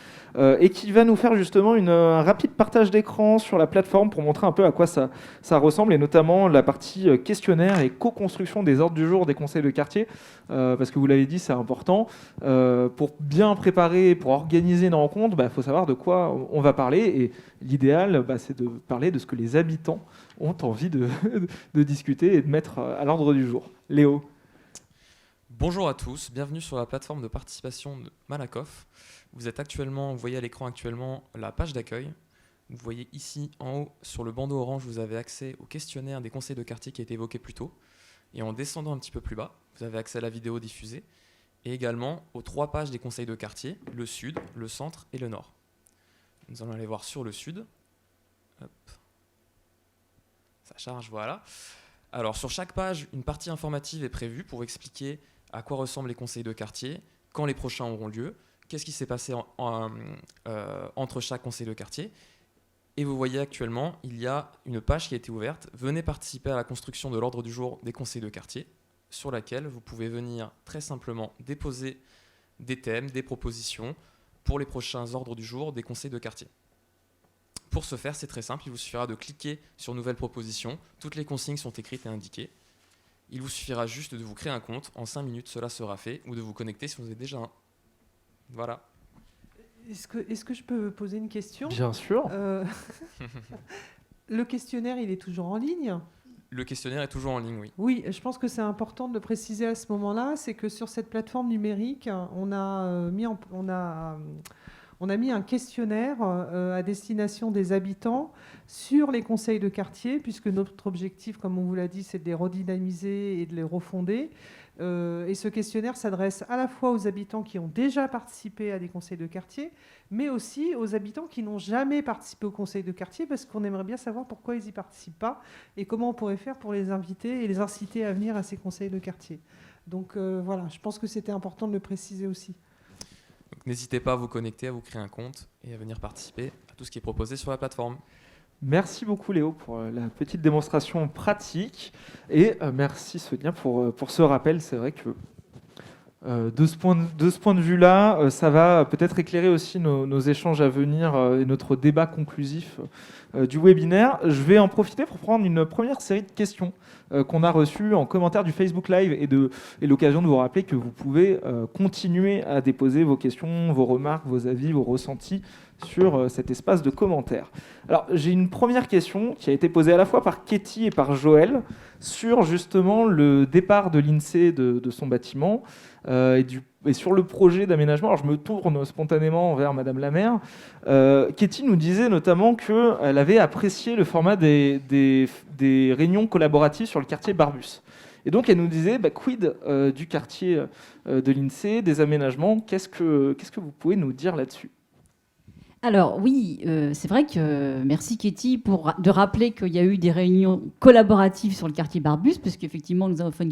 [SPEAKER 1] et qui va nous faire justement un rapide partage d'écran sur la plateforme pour montrer un peu à quoi ça ressemble, et notamment la partie questionnaire et co-construction des ordres du jour des conseils de quartier, parce que vous l'avez dit, c'est important. Pour bien préparer, pour organiser une rencontre, faut savoir de quoi on va parler, et l'idée, l'idéal, c'est de parler de ce que les habitants ont envie de discuter et de mettre à l'ordre du jour. Léo.
[SPEAKER 6] Bonjour à tous, bienvenue sur la plateforme de participation de Malakoff. Vous voyez à l'écran actuellement la page d'accueil. Vous voyez ici en haut, sur le bandeau orange, vous avez accès au questionnaire des conseils de quartier qui a été évoqué plus tôt. Et en descendant un petit peu plus bas, vous avez accès à la vidéo diffusée et également aux 3 pages des conseils de quartier, le sud, le centre et le nord. Nous allons aller voir sur le sud. Hop. Ça charge, voilà. Alors sur chaque page, une partie informative est prévue pour expliquer à quoi ressemblent les conseils de quartier, quand les prochains auront lieu, qu'est-ce qui s'est passé entre chaque conseil de quartier. Et vous voyez actuellement, il y a une page qui a été ouverte. Venez participer à la construction de l'ordre du jour des conseils de quartier, sur laquelle vous pouvez venir très simplement déposer des thèmes, des propositions pour les prochains ordres du jour des conseils de quartier. Pour ce faire, c'est très simple, il vous suffira de cliquer sur Nouvelles propositions. Toutes les consignes sont écrites et indiquées. Il vous suffira juste de vous créer un compte. En 5 minutes, cela sera fait, ou de vous connecter si vous avez déjà un. Voilà.
[SPEAKER 2] Est-ce que je peux poser une question ?
[SPEAKER 1] Bien sûr.
[SPEAKER 2] Le questionnaire, il est toujours en ligne ?
[SPEAKER 6] Le questionnaire est toujours en ligne, oui.
[SPEAKER 2] Oui, je pense que c'est important de le préciser à ce moment-là. C'est que sur cette plateforme numérique, on a mis un questionnaire à destination des habitants sur les conseils de quartier, puisque notre objectif, comme on vous l'a dit, c'est de les redynamiser et de les refonder. Et ce questionnaire s'adresse à la fois aux habitants qui ont déjà participé à des conseils de quartier, mais aussi aux habitants qui n'ont jamais participé au conseil de quartier, parce qu'on aimerait bien savoir pourquoi ils n'y participent pas et comment on pourrait faire pour les inviter et les inciter à venir à ces conseils de quartier. Donc voilà, je pense que c'était important de le préciser aussi.
[SPEAKER 6] Donc, n'hésitez pas à vous connecter, à vous créer un compte et à venir participer à tout ce qui est proposé sur la plateforme.
[SPEAKER 1] Merci beaucoup Léo pour la petite démonstration pratique et merci Sonia pour ce rappel. C'est vrai que de ce point de vue-là, ça va peut-être éclairer aussi nos échanges à venir et notre débat conclusif du webinaire. Je vais en profiter pour prendre une première série de questions qu'on a reçues en commentaire du Facebook Live et l'occasion de vous rappeler que vous pouvez continuer à déposer vos questions, vos remarques, vos avis, vos ressentis sur cet espace de commentaires. Alors, j'ai une première question qui a été posée à la fois par Katie et par Joël sur justement le départ de l'INSEE de son bâtiment et sur le projet d'aménagement. Alors, je me tourne spontanément vers Madame la maire. Katie nous disait notamment qu'elle avait apprécié le format des réunions collaboratives sur le quartier Barbus. Et donc, elle nous disait, quid du quartier de l'INSEE, des aménagements, qu'est-ce que vous pouvez nous dire là-dessus ?
[SPEAKER 4] Alors oui, c'est vrai que merci Katie de rappeler qu'il y a eu des réunions collaboratives sur le quartier Barbus, parce qu'effectivement nous avons fait une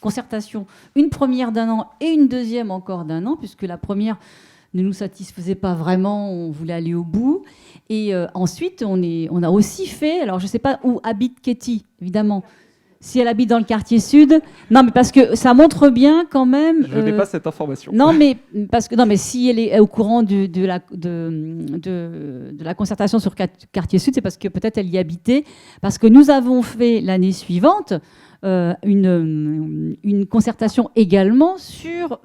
[SPEAKER 4] concertation, une première d'1 an et une deuxième encore d'1 an, puisque la première ne nous satisfaisait pas vraiment, on voulait aller au bout. Et ensuite, on a aussi fait, alors je ne sais pas où habite Katie, évidemment. Si elle habite dans le quartier sud, non, mais parce que ça montre bien quand même.
[SPEAKER 1] Je n'ai pas cette information.
[SPEAKER 4] Non, mais si elle est au courant de la concertation sur quartier sud, c'est parce que peut-être elle y habitait. Parce que nous avons fait l'année suivante une concertation également sur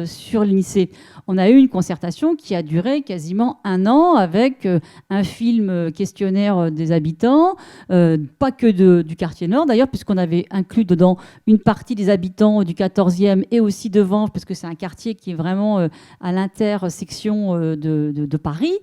[SPEAKER 4] sur l'INSEE. On a eu une concertation qui a duré quasiment 1 an avec un film questionnaire des habitants, pas que du quartier nord d'ailleurs, puisqu'on avait inclus dedans une partie des habitants du 14e et aussi de Vanves, parce que c'est un quartier qui est vraiment à l'intersection de Paris.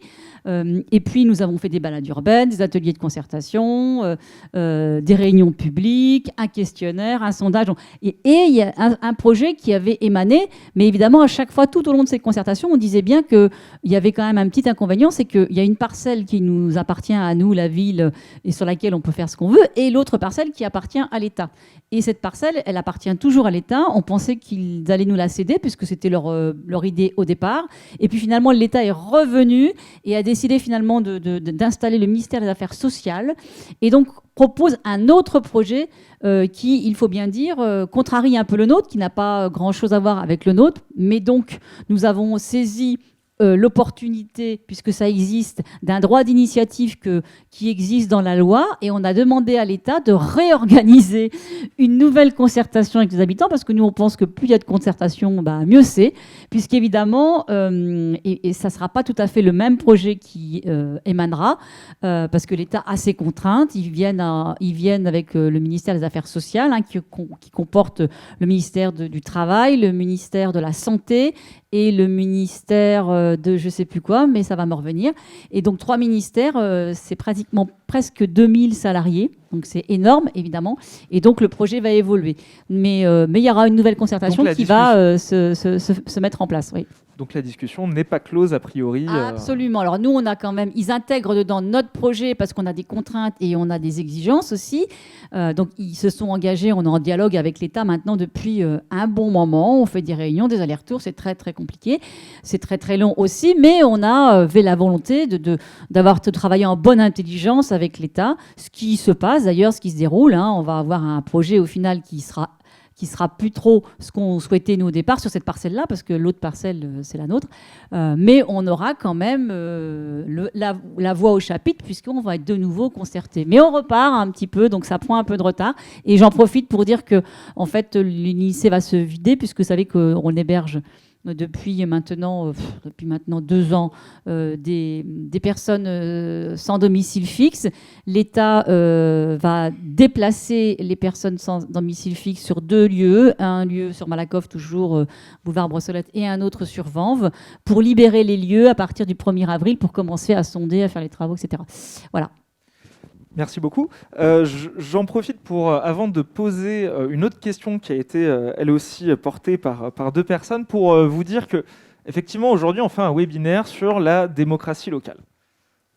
[SPEAKER 4] Et puis nous avons fait des balades urbaines, des ateliers de concertation, des réunions publiques, un questionnaire, un sondage. Et il y a un projet qui avait émané, mais évidemment à chaque fois tout au long de cette concertation, on disait bien qu'il y avait quand même un petit inconvénient, c'est qu'il y a une parcelle qui nous appartient à nous, la ville, et sur laquelle on peut faire ce qu'on veut, et l'autre parcelle qui appartient à l'État. Et cette parcelle, elle appartient toujours à l'État. On pensait qu'ils allaient nous la céder, puisque c'était leur idée au départ. Et puis finalement, l'État est revenu et a décidé finalement d'installer le ministère des Affaires sociales. Et donc, propose un autre projet qui, il faut bien dire, contrarie un peu le nôtre, qui n'a pas grand-chose à voir avec le nôtre. Mais donc, nous avons saisi l'opportunité, puisque ça existe, d'un droit d'initiative qui existe dans la loi, et on a demandé à l'État de réorganiser une nouvelle concertation avec les habitants, parce que nous, on pense que plus il y a de concertation, mieux c'est, puisqu'évidemment, et ça ne sera pas tout à fait le même projet qui émanera, parce que l'État a ses contraintes. Ils viennent avec le ministère des Affaires sociales, qui comporte le ministère du Travail, le ministère de la Santé et le ministère de je ne sais plus quoi, mais ça va me revenir. Et donc 3 ministères, c'est pratiquement presque 2000 salariés, donc c'est énorme évidemment, et donc le projet va évoluer. Mais il y aura une nouvelle concertation qui va se mettre en place. Oui.
[SPEAKER 1] Donc la discussion n'est pas close a priori.
[SPEAKER 4] Absolument. Alors nous, on a quand même, ils intègrent dedans notre projet parce qu'on a des contraintes et on a des exigences aussi. Donc ils se sont engagés, on est en dialogue avec l'État maintenant depuis un bon moment. On fait des réunions, des allers-retours, c'est très très compliqué. C'est très très long aussi, mais on avait la volonté de travailler en bonne intelligence avec l'État. Ce qui se passe d'ailleurs, ce qui se déroule, on va avoir un projet au final qui sera plus trop ce qu'on souhaitait nous au départ sur cette parcelle-là, parce que l'autre parcelle, c'est la nôtre. Mais on aura quand même la voix au chapitre, puisqu'on va être de nouveau concerté. Mais on repart un petit peu, donc ça prend un peu de retard. Et j'en profite pour dire que, en fait, l'UNICE va se vider, puisque vous savez qu'on héberge depuis maintenant 2 ans des personnes sans domicile fixe. L'État va déplacer les personnes sans domicile fixe sur 2 lieux, un lieu sur Malakoff, toujours boulevard Brossolette, et un autre sur Vanves, pour libérer les lieux à partir du 1er avril pour commencer à sonder, à faire les travaux, etc. Voilà.
[SPEAKER 1] Merci beaucoup. J'en profite avant de poser une autre question qui a été elle aussi portée par 2 personnes, pour vous dire que effectivement aujourd'hui on fait un webinaire sur la démocratie locale.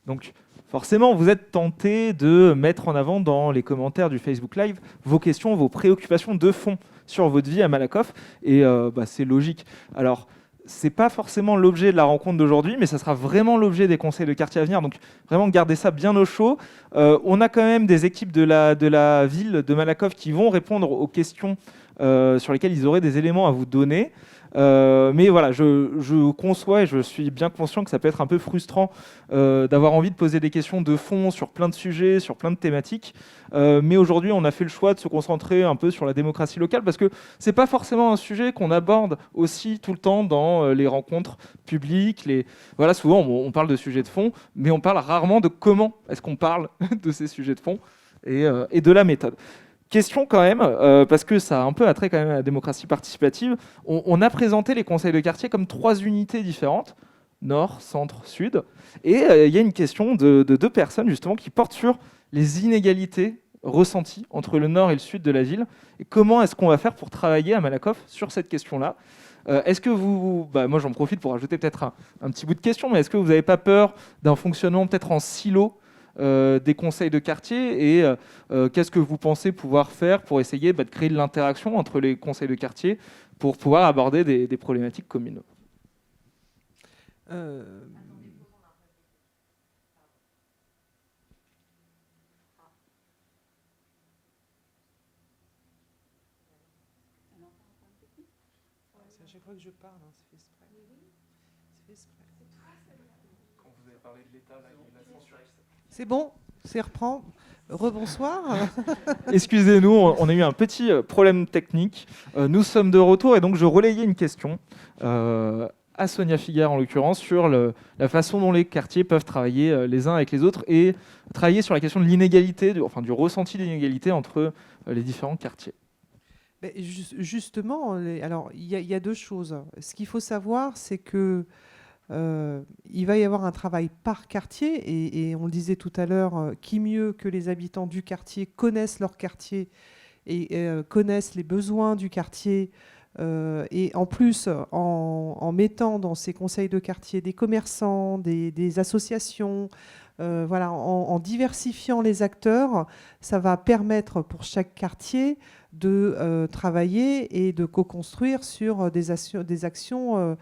[SPEAKER 1] Donc forcément vous êtes tenté de mettre en avant dans les commentaires du Facebook Live vos questions, vos préoccupations de fond sur votre vie à Malakoff, et c'est logique. Alors c'est pas forcément l'objet de la rencontre d'aujourd'hui, mais ça sera vraiment l'objet des conseils de quartier à venir. Donc vraiment gardez ça bien au chaud. On a quand même des équipes de la ville de Malakoff qui vont répondre aux questions sur lesquelles ils auraient des éléments à vous donner. Mais voilà, je conçois et je suis bien conscient que ça peut être un peu frustrant d'avoir envie de poser des questions de fond sur plein de sujets, sur plein de thématiques. Mais aujourd'hui, on a fait le choix de se concentrer un peu sur la démocratie locale, parce que c'est pas forcément un sujet qu'on aborde aussi tout le temps dans les rencontres publiques. Voilà, souvent on parle de sujets de fond, mais on parle rarement de comment est-ce qu'on parle de ces sujets de fond et de la méthode. Question quand même, parce que ça a un peu attrait quand même à la démocratie participative. On a présenté les conseils de quartier comme 3 unités différentes, nord, centre, sud. Et il y a une question de 2 personnes justement qui portent sur les inégalités ressenties entre le nord et le sud de la ville. Et comment est-ce qu'on va faire pour travailler à Malakoff sur cette question-là ? Est-ce que moi j'en profite pour ajouter peut-être un petit bout de question, mais est-ce que vous n'avez pas peur d'un fonctionnement peut-être en silo des conseils de quartier, et qu'est-ce que vous pensez pouvoir faire pour essayer de créer de l'interaction entre les conseils de quartier pour pouvoir aborder des problématiques communes ?
[SPEAKER 2] À chaque fois que je parle, c'est fait exprès. C'est fait exprès.
[SPEAKER 1] Quand vous avez parlé de l'État, il a censuré.
[SPEAKER 2] C'est bon, c'est reprend. Rebonsoir.
[SPEAKER 1] Excusez-nous, on a eu un petit problème technique. Nous sommes de retour, et donc je relayais une question à Sonia Figuère en l'occurrence sur la façon dont les quartiers peuvent travailler les uns avec les autres, et travailler sur la question de l'inégalité, du ressenti d'inégalité entre les différents quartiers.
[SPEAKER 2] Justement, alors il y a 2 choses. Ce qu'il faut savoir, c'est que il va y avoir un travail par quartier, et on le disait tout à l'heure, qui mieux que les habitants du quartier connaissent leur quartier et connaissent les besoins du quartier, et en plus en mettant dans ces conseils de quartier des commerçants, des associations, en diversifiant les acteurs, ça va permettre pour chaque quartier de travailler et de co-construire sur des actions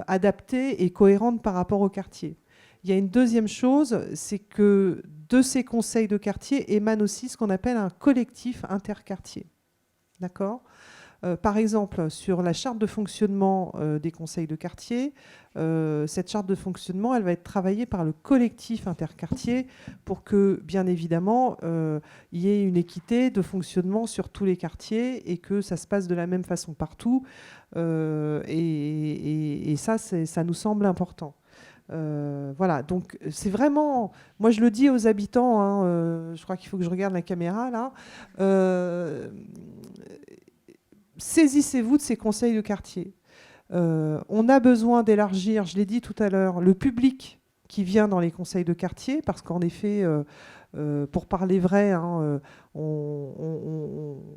[SPEAKER 2] adaptées et cohérentes par rapport au quartier. Il y a une deuxième chose, c'est que de ces conseils de quartier émane aussi ce qu'on appelle un collectif interquartier. D'accord ? Par exemple, sur la charte de fonctionnement des conseils de quartier, cette charte de fonctionnement, elle va être travaillée par le collectif interquartier pour que, bien évidemment, il y ait une équité de fonctionnement sur tous les quartiers et que ça se passe de la même façon partout. Et ça, ça nous semble important. Voilà, donc c'est vraiment, moi je le dis aux habitants, hein, je crois qu'il faut que je regarde la caméra là, saisissez-vous de ces conseils de quartier. On a besoin d'élargir, je l'ai dit tout à l'heure, le public qui vient dans les conseils de quartier, parce qu'en effet, pour parler vrai, hein,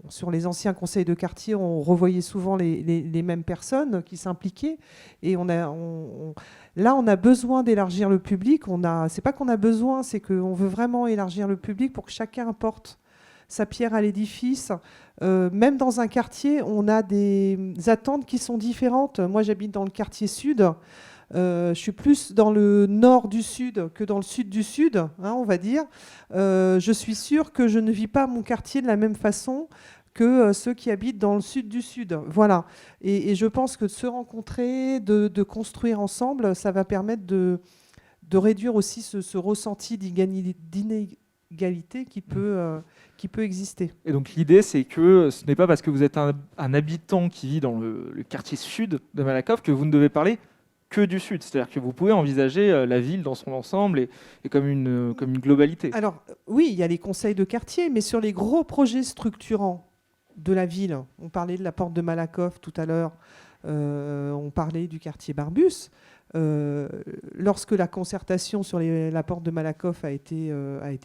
[SPEAKER 2] sur les anciens conseils de quartier, on revoyait souvent les mêmes personnes qui s'impliquaient. Et là, on a besoin d'élargir le public. C'est pas qu'on a besoin, c'est qu'on veut vraiment élargir le public pour que chacun apporte sa pierre à l'édifice. Même dans un quartier, on a des attentes qui sont différentes. Moi, j'habite dans le quartier sud. Je suis plus dans le nord du sud que dans le sud du sud, hein, on va dire. Je suis sûre que je ne vis pas mon quartier de la même façon que ceux qui habitent dans le sud du sud. Voilà. Et je pense que de se rencontrer, de construire ensemble, ça va permettre de réduire aussi ce ressenti d'inégalité qui peut exister.
[SPEAKER 1] Et donc l'idée, c'est que ce n'est pas parce que vous êtes un habitant qui vit dans le quartier sud de Malakoff que vous ne devez parler que du sud. C'est-à-dire que vous pouvez envisager la ville dans son ensemble et comme une globalité.
[SPEAKER 2] Alors oui, il y a les conseils de quartier, mais sur les gros projets structurants de la ville, on parlait de la porte de Malakoff tout à l'heure, on parlait du quartier Barbus. Lorsque la concertation sur la porte de Malakoff a été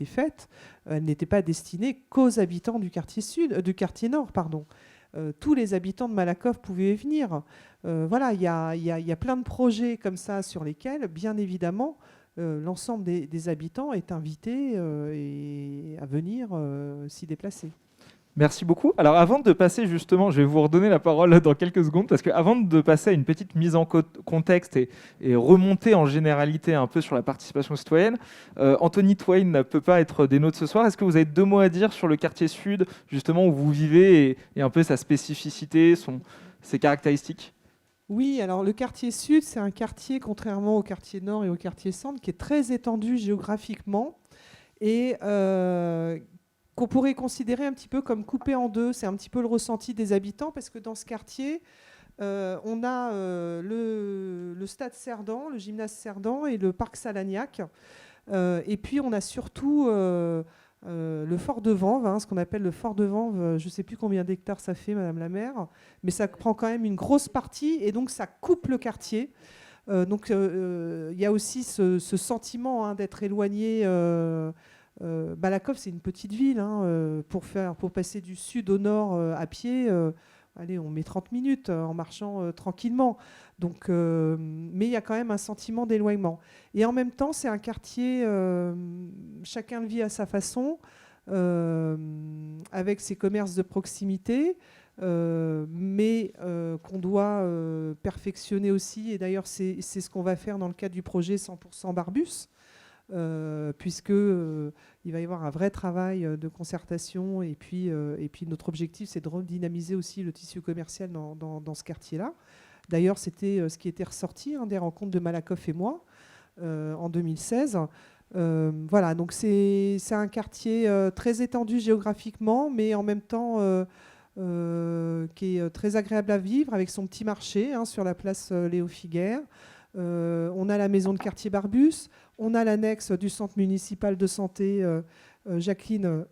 [SPEAKER 2] faite, elle n'était pas destinée qu'aux habitants du quartier nord, pardon. Tous les habitants de Malakoff pouvaient y venir. Voilà, il y a plein de projets comme ça sur lesquels, bien évidemment, l'ensemble des habitants est invité à venir s'y déplacer.
[SPEAKER 1] Merci beaucoup. Alors avant de passer justement, je vais vous redonner la parole dans quelques secondes, parce qu'avant de passer à une petite mise en contexte et remonter en généralité un peu sur la participation citoyenne, Anthony Twain ne peut pas être des nôtres ce soir. Est-ce que vous avez 2 mots à dire sur le quartier sud, justement où vous vivez, et un peu sa spécificité, ses caractéristiques ?
[SPEAKER 2] Oui, alors le quartier sud, c'est un quartier, contrairement au quartier nord et au quartier centre, qui est très étendu géographiquement et qu'on pourrait considérer un petit peu comme coupé en deux. C'est un petit peu le ressenti des habitants, parce que dans ce quartier, on a le stade Cerdan, le gymnase Cerdan et le parc Salagnac. Et puis on a surtout le fort de Vanves, hein, ce qu'on appelle le fort de Vanves. Je ne sais plus combien d'hectares ça fait, Madame la maire, mais ça prend quand même une grosse partie, et donc ça coupe le quartier. Donc il y a aussi ce sentiment, hein, d'être éloigné. Malakoff, c'est une petite ville, hein, pour passer du sud au nord à pied, allez, on met 30 minutes en marchant tranquillement. Donc, mais il y a quand même un sentiment d'éloignement. Et en même temps, c'est un quartier, chacun le vit à sa façon, avec ses commerces de proximité, mais qu'on doit perfectionner aussi. Et d'ailleurs, c'est ce qu'on va faire dans le cadre du projet 100% Barbus. Puisque il va y avoir un vrai travail de concertation, et puis notre objectif, c'est de redynamiser aussi le tissu commercial dans ce quartier-là. D'ailleurs, c'était ce qui était ressorti, hein, des rencontres de Malakoff et moi en 2016. Voilà, donc c'est un quartier très étendu géographiquement, mais en même temps qui est très agréable à vivre, avec son petit marché, hein, sur la place Léo Figuère. On a la maison de quartier Barbus, on a l'annexe du centre municipal de santé Jacqueline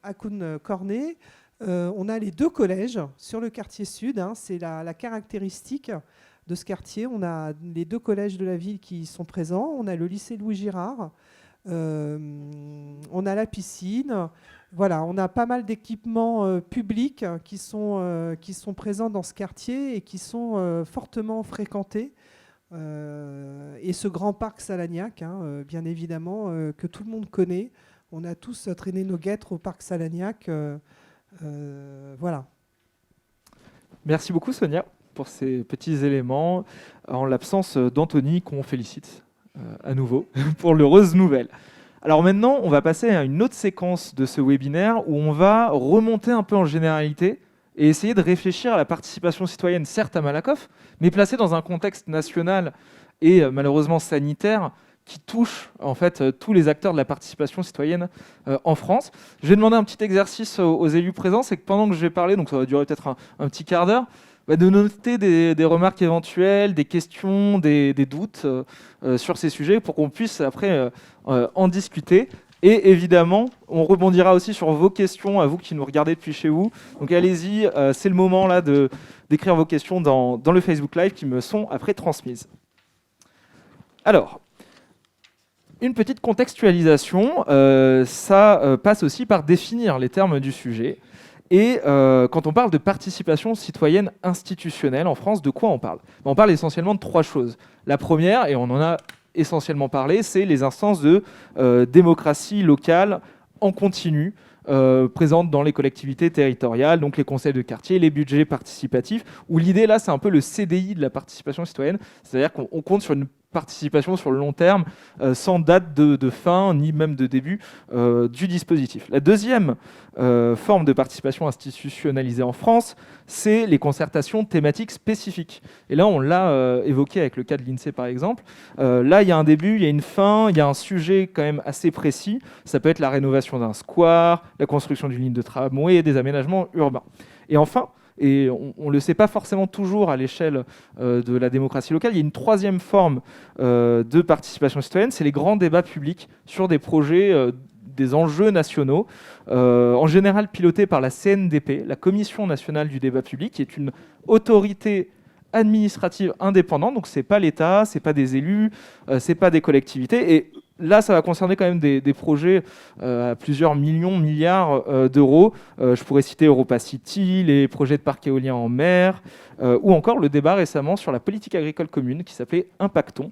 [SPEAKER 2] Hakoun-Cornet. On a les 2 collèges sur le quartier sud, hein, c'est la caractéristique de ce quartier. On a les 2 collèges de la ville qui sont présents, on a le lycée Louis Girard, on a la piscine. Voilà, on a pas mal d'équipements publics qui sont présents dans ce quartier et qui sont fortement fréquentés. Et ce grand parc Salagnac, hein, bien évidemment, que tout le monde connaît. On a tous traîné nos guêtres au parc Salagnac. Voilà.
[SPEAKER 1] Merci beaucoup, Sonia, pour ces petits éléments, en l'absence d'Anthony, qu'on félicite à nouveau pour l'heureuse nouvelle. Alors maintenant, on va passer à une autre séquence de ce webinaire où on va remonter un peu en généralité et essayer de réfléchir à la participation citoyenne, certes à Malakoff, mais placée dans un contexte national et malheureusement sanitaire qui touche en fait tous les acteurs de la participation citoyenne en France. Je vais demander un petit exercice aux élus présents, c'est que pendant que je vais parler, donc ça va durer peut-être un petit quart d'heure, de noter des remarques éventuelles, des questions, des doutes sur ces sujets pour qu'on puisse après en discuter. Et évidemment, on rebondira aussi sur vos questions, à vous qui nous regardez depuis chez vous. Donc allez-y, c'est le moment là d'écrire vos questions dans le Facebook Live qui me sont après transmises. Alors, une petite contextualisation, ça passe aussi par définir les termes du sujet. Et quand on parle de participation citoyenne institutionnelle en France, de quoi on parle ? On parle essentiellement de 3 choses. La première, et on en a essentiellement parlé, c'est les instances de démocratie locale en continu, présentes dans les collectivités territoriales, donc les conseils de quartier, les budgets participatifs, où l'idée là, c'est un peu le CDI de la participation citoyenne, c'est-à-dire qu'on compte sur une participation sur le long terme, sans date de fin, ni même de début du dispositif. La deuxième forme de participation institutionnalisée en France, c'est les concertations thématiques spécifiques. Et là, on l'a évoqué avec le cas de l'INSEE, par exemple. Là, il y a un début, il y a une fin, il y a un sujet quand même assez précis. Ça peut être la rénovation d'un square, la construction d'une ligne de tramway, des aménagements urbains. Et enfin, et on ne le sait pas forcément toujours à l'échelle de la démocratie locale, il y a une troisième forme de participation citoyenne, c'est les grands débats publics sur des projets, des enjeux nationaux, en général pilotés par la CNDP, la Commission nationale du débat public, qui est une autorité administrative indépendante, donc c'est pas l'État, c'est pas des élus, c'est pas des collectivités, et là ça va concerner quand même des projets à plusieurs millions, milliards d'euros. Je pourrais citer Europa City, les projets de parcs éoliens en mer, ou encore le débat récemment sur la politique agricole commune qui s'appelait Impactons.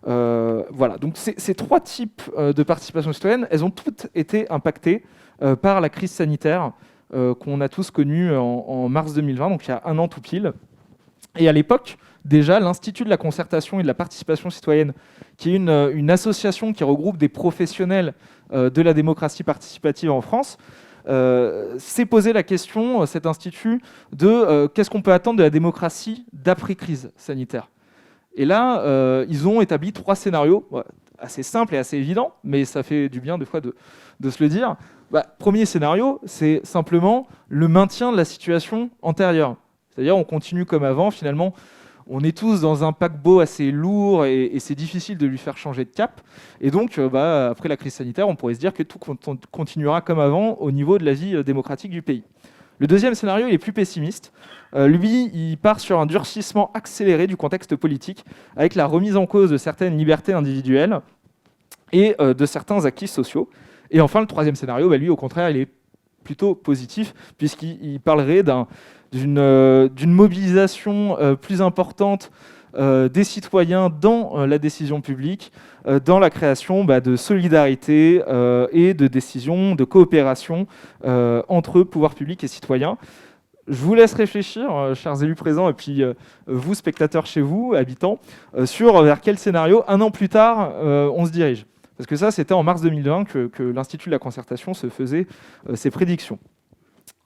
[SPEAKER 1] Voilà, donc ces 3 types de participation citoyenne, elles ont toutes été impactées par la crise sanitaire qu'on a tous connue en mars 2020, donc il y a 1 an tout pile. Et à l'époque, déjà, l'Institut de la concertation et de la participation citoyenne, qui est une association qui regroupe des professionnels de la démocratie participative en France, s'est posé la question, cet institut, de qu'est-ce qu'on peut attendre de la démocratie d'après-crise sanitaire. Et là, ils ont établi 3 scénarios, assez simples et assez évidents, mais ça fait du bien des fois de se le dire. Premier scénario, c'est simplement le maintien de la situation antérieure. C'est-à-dire on continue comme avant, finalement, on est tous dans un paquebot assez lourd et c'est difficile de lui faire changer de cap. Et donc, après la crise sanitaire, on pourrait se dire que tout continuera comme avant au niveau de la vie démocratique du pays. Le deuxième scénario, il est plus pessimiste. Lui, il part sur un durcissement accéléré du contexte politique, avec la remise en cause de certaines libertés individuelles et de certains acquis sociaux. Et enfin, le troisième scénario, lui, au contraire, il est plutôt positif, puisqu'il parlerait d'une mobilisation plus importante des citoyens dans la décision publique, dans la création de solidarité et de décisions, de coopération entre pouvoir public et citoyens. Je vous laisse réfléchir, chers élus présents, et puis vous, spectateurs chez vous, habitants, sur vers quel scénario, 1 an plus tard, on se dirige. Parce que ça, c'était en mars 2020 que l'Institut de la concertation se faisait ses prédictions.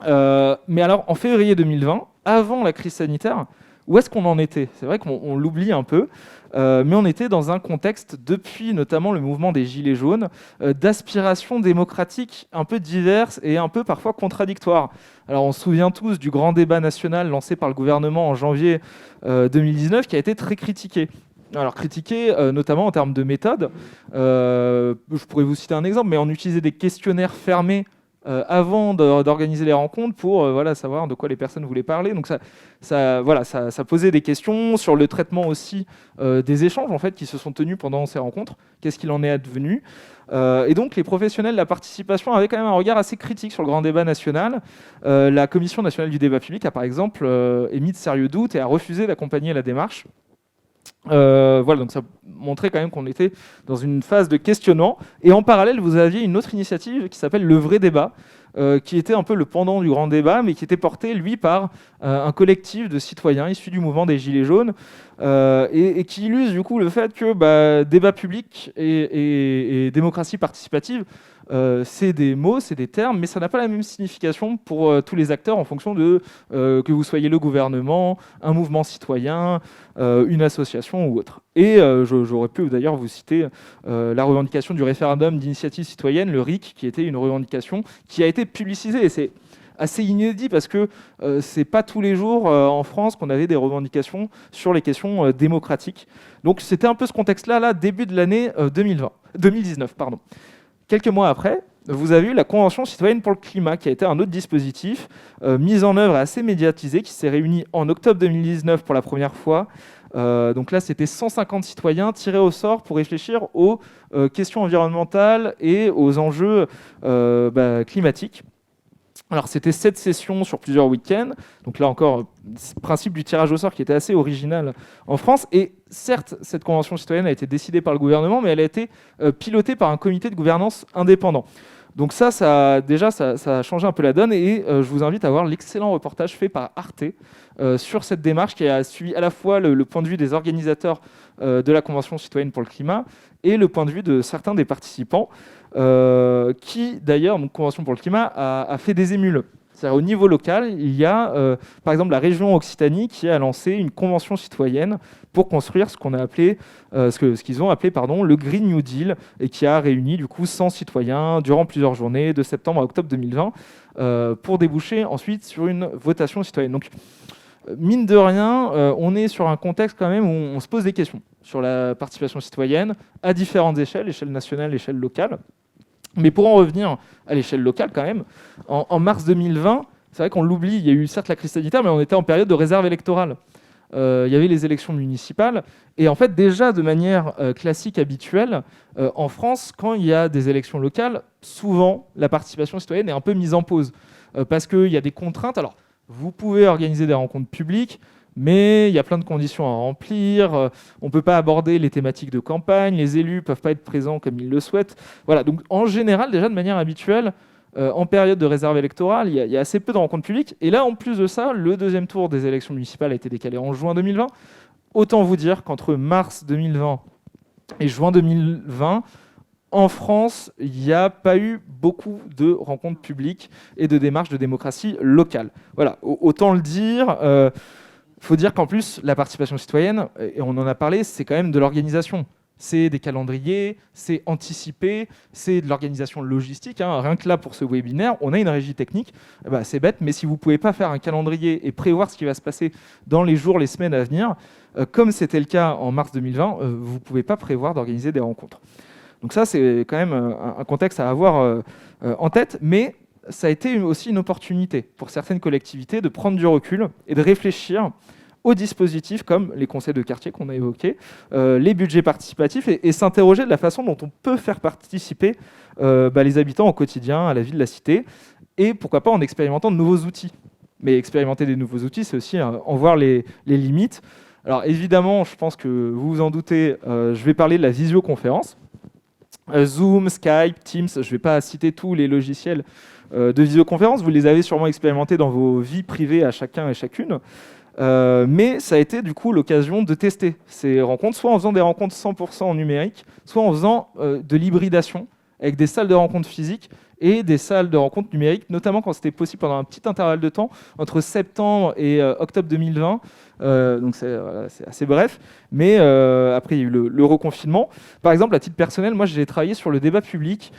[SPEAKER 1] Mais alors, en février 2020, avant la crise sanitaire, où est-ce qu'on en était ? C'est vrai qu'on l'oublie un peu, mais on était dans un contexte, depuis notamment le mouvement des Gilets jaunes, d'aspirations démocratiques un peu diverses et un peu parfois contradictoires. Alors on se souvient tous du grand débat national lancé par le gouvernement en janvier 2019, qui a été très critiqué. Alors critiqué notamment en termes de méthode. Je pourrais vous citer un exemple, mais on utilisait des questionnaires fermés avant d'organiser les rencontres pour savoir de quoi les personnes voulaient parler. Donc ça posait des questions sur le traitement aussi des échanges en fait, qui se sont tenus pendant ces rencontres. Qu'est-ce qu'il en est advenu ? Et donc les professionnels de la participation avaient quand même un regard assez critique sur le grand débat national. La Commission nationale du débat public a par exemple émis de sérieux doutes et a refusé d'accompagner la démarche. Donc ça montrait quand même qu'on était dans une phase de questionnement. Et en parallèle, vous aviez une autre initiative qui s'appelle Le Vrai Débat, qui était un peu le pendant du grand débat, mais qui était porté, lui, par un collectif de citoyens issus du mouvement des Gilets jaunes, et qui illustre du coup le fait que débat public et démocratie participative, c'est des mots, c'est des termes, mais ça n'a pas la même signification pour tous les acteurs en fonction de que vous soyez le gouvernement, un mouvement citoyen, une association ou autre. Et j'aurais pu d'ailleurs vous citer la revendication du référendum d'initiative citoyenne, le RIC, qui était une revendication qui a été publicisée. Et c'est assez inédit parce que c'est pas tous les jours en France qu'on avait des revendications sur les questions démocratiques. Donc c'était un peu ce contexte-là, là, début de l'année 2019. Quelques mois après, vous avez eu la Convention citoyenne pour le climat, qui a été un autre dispositif mis en œuvre et assez médiatisé, qui s'est réuni en octobre 2019 pour la première fois. Donc là, c'était 150 citoyens tirés au sort pour réfléchir aux questions environnementales et aux enjeux climatiques. Alors, c'était 7 sessions sur plusieurs week-ends. Donc là encore, principe du tirage au sort qui était assez original en France. Et certes, cette convention citoyenne a été décidée par le gouvernement, mais elle a été pilotée par un comité de gouvernance indépendant. Donc ça a changé un peu la donne. Et je vous invite à voir l'excellent reportage fait par Arte sur cette démarche qui a suivi à la fois le point de vue des organisateurs de la Convention citoyenne pour le climat et le point de vue de certains des participants. Qui d'ailleurs, donc Convention pour le climat, a fait des émules. C'est-à-dire au niveau local, il y a par exemple la région Occitanie qui a lancé une convention citoyenne pour construire ce qu'ils ont appelé le Green New Deal et qui a réuni du coup 100 citoyens durant plusieurs journées de septembre à octobre 2020 pour déboucher ensuite sur une votation citoyenne. Donc mine de rien, on est sur un contexte quand même où on se pose des questions sur la participation citoyenne à différentes échelles nationale, échelle locale. Mais pour en revenir à l'échelle locale quand même, en mars 2020, c'est vrai qu'on l'oublie, il y a eu certes la crise sanitaire, mais on était en période de réserve électorale. Il y avait les élections municipales, et en fait déjà de manière classique, habituelle, en France, quand il y a des élections locales, souvent la participation citoyenne est un peu mise en pause, parce qu'il y a des contraintes. Alors, vous pouvez organiser des rencontres publiques, mais il y a plein de conditions à remplir. On ne peut pas aborder les thématiques de campagne. Les élus ne peuvent pas être présents comme ils le souhaitent. Voilà, donc en général, déjà de manière habituelle, en période de réserve électorale, il y a assez peu de rencontres publiques. Et là, en plus de ça, le deuxième tour des élections municipales a été décalé en juin 2020. Autant vous dire qu'entre mars 2020 et juin 2020, en France, il n'y a pas eu beaucoup de rencontres publiques et de démarches de démocratie locale. Voilà, autant le dire. Il faut dire qu'en plus, la participation citoyenne, et on en a parlé, c'est quand même de l'organisation. C'est des calendriers, c'est anticiper, c'est de l'organisation logistique. Rien que là, pour ce webinaire, on a une régie technique. C'est bête, mais si vous ne pouvez pas faire un calendrier et prévoir ce qui va se passer dans les jours, les semaines à venir, comme c'était le cas en mars 2020, vous ne pouvez pas prévoir d'organiser des rencontres. Donc ça, c'est quand même un contexte à avoir en tête, mais ça a été aussi une opportunité pour certaines collectivités de prendre du recul et de réfléchir aux dispositifs comme les conseils de quartier qu'on a évoqués, les budgets participatifs et s'interroger de la façon dont on peut faire participer les habitants au quotidien, à la vie de la cité, et pourquoi pas en expérimentant de nouveaux outils. Mais expérimenter des nouveaux outils, c'est aussi en voir les limites. Alors évidemment, je pense que vous vous en doutez, je vais parler de la visioconférence. Zoom, Skype, Teams, je ne vais pas citer tous les logiciels de visioconférence, vous les avez sûrement expérimentés dans vos vies privées à chacun et chacune, mais ça a été du coup l'occasion de tester ces rencontres, soit en faisant des rencontres 100% en numérique, soit en faisant de l'hybridation avec des salles de rencontres physiques et des salles de rencontres numériques, notamment quand c'était possible pendant un petit intervalle de temps, entre septembre et octobre 2020. Donc c'est assez bref, mais après il y a eu le reconfinement. Par exemple, à titre personnel, moi j'ai travaillé sur le débat public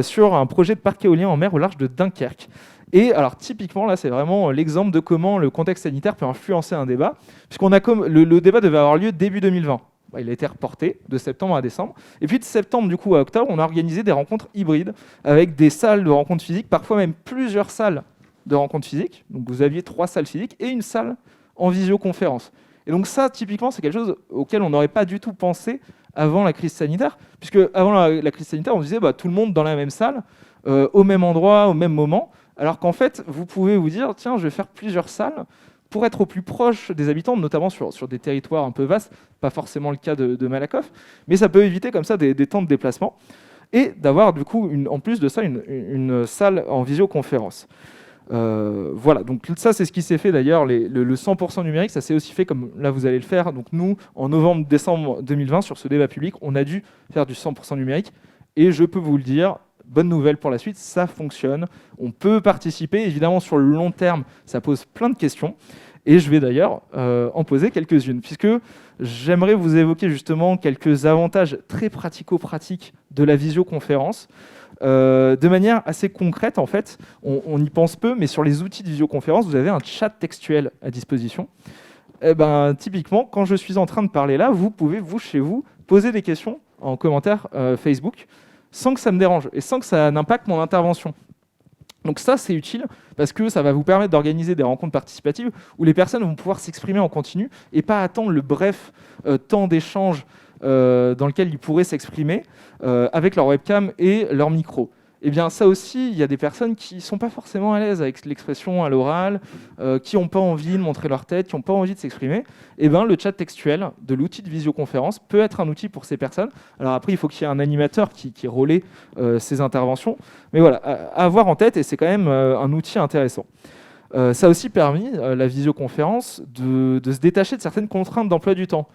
[SPEAKER 1] sur un projet de parc éolien en mer au large de Dunkerque. Et alors typiquement là, c'est vraiment l'exemple de comment le contexte sanitaire peut influencer un débat, puisqu'on a le débat devait avoir lieu début 2020. Il a été reporté de septembre à décembre. Et puis de septembre du coup à octobre, on a organisé des rencontres hybrides avec des salles de rencontres physiques, parfois même plusieurs salles de rencontres physiques. Donc vous aviez 3 salles physiques et une salle en visioconférence. Et donc ça, typiquement, c'est quelque chose auquel on n'aurait pas du tout pensé avant la crise sanitaire, puisque avant la crise sanitaire, on disait tout le monde dans la même salle, au même endroit, au même moment, alors qu'en fait, vous pouvez vous dire, tiens, je vais faire plusieurs salles pour être au plus proche des habitants, notamment sur des territoires un peu vastes, pas forcément le cas de Malakoff, mais ça peut éviter comme ça des temps de déplacement. et d'avoir du coup, en plus de ça, une salle en visioconférence. Voilà, donc ça c'est ce qui s'est fait d'ailleurs, le 100% numérique, ça s'est aussi fait comme là vous allez le faire. Donc nous, en novembre-décembre 2020, sur ce débat public, on a dû faire du 100% numérique, et je peux vous le dire, bonne nouvelle pour la suite, ça fonctionne, on peut participer, évidemment sur le long terme, ça pose plein de questions, et je vais d'ailleurs en poser quelques-unes, puisque j'aimerais vous évoquer justement quelques avantages très pratico-pratiques de la visioconférence. De manière assez concrète, en fait, on y pense peu, mais sur les outils de visioconférence, vous avez un chat textuel à disposition. Et typiquement, quand je suis en train de parler là, vous pouvez, chez vous, poser des questions en commentaire Facebook, sans que ça me dérange et sans que ça n'impacte mon intervention. Donc ça, c'est utile parce que ça va vous permettre d'organiser des rencontres participatives où les personnes vont pouvoir s'exprimer en continu et pas attendre le bref temps d'échange dans lequel ils pourraient s'exprimer avec leur webcam et leur micro. Eh bien, ça aussi, il y a des personnes qui ne sont pas forcément à l'aise avec l'expression à l'oral, qui n'ont pas envie de montrer leur tête, qui n'ont pas envie de s'exprimer. Eh bien, le chat textuel de l'outil de visioconférence peut être un outil pour ces personnes. Alors après, il faut qu'il y ait un animateur qui relaie ces interventions. Mais voilà, à avoir en tête, et c'est quand même un outil intéressant. Ça a aussi permis, la visioconférence, de se détacher de certaines contraintes d'emploi du temps.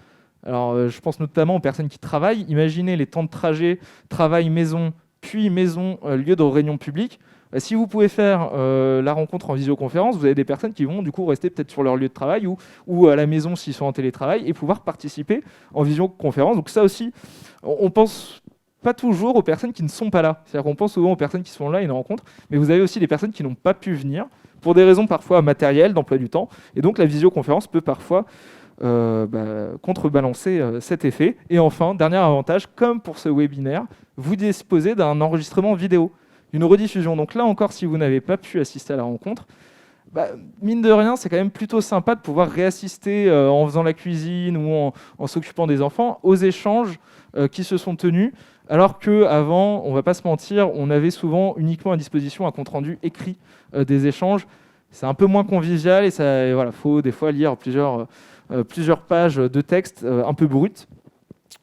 [SPEAKER 1] Alors, je pense notamment aux personnes qui travaillent. Imaginez les temps de trajet, travail-maison, puis maison, lieu de réunion publique. Si vous pouvez faire la rencontre en visioconférence, vous avez des personnes qui vont du coup rester peut-être sur leur lieu de travail ou à la maison s'ils sont en télétravail et pouvoir participer en visioconférence. Donc ça aussi, on pense pas toujours aux personnes qui ne sont pas là. C'est-à-dire qu'on pense souvent aux personnes qui sont là à une rencontre, mais vous avez aussi des personnes qui n'ont pas pu venir pour des raisons parfois matérielles, d'emploi du temps. Et donc la visioconférence peut parfois contrebalancer cet effet. Et enfin, dernier avantage, comme pour ce webinaire, vous disposez d'un enregistrement vidéo, une rediffusion. Donc là encore, si vous n'avez pas pu assister à la rencontre, mine de rien, c'est quand même plutôt sympa de pouvoir réassister en faisant la cuisine ou en s'occupant des enfants aux échanges qui se sont tenus, alors qu'avant, on ne va pas se mentir, on avait souvent uniquement à disposition un compte-rendu écrit des échanges. C'est un peu moins convivial et il faut des fois lire plusieurs pages de texte un peu brut.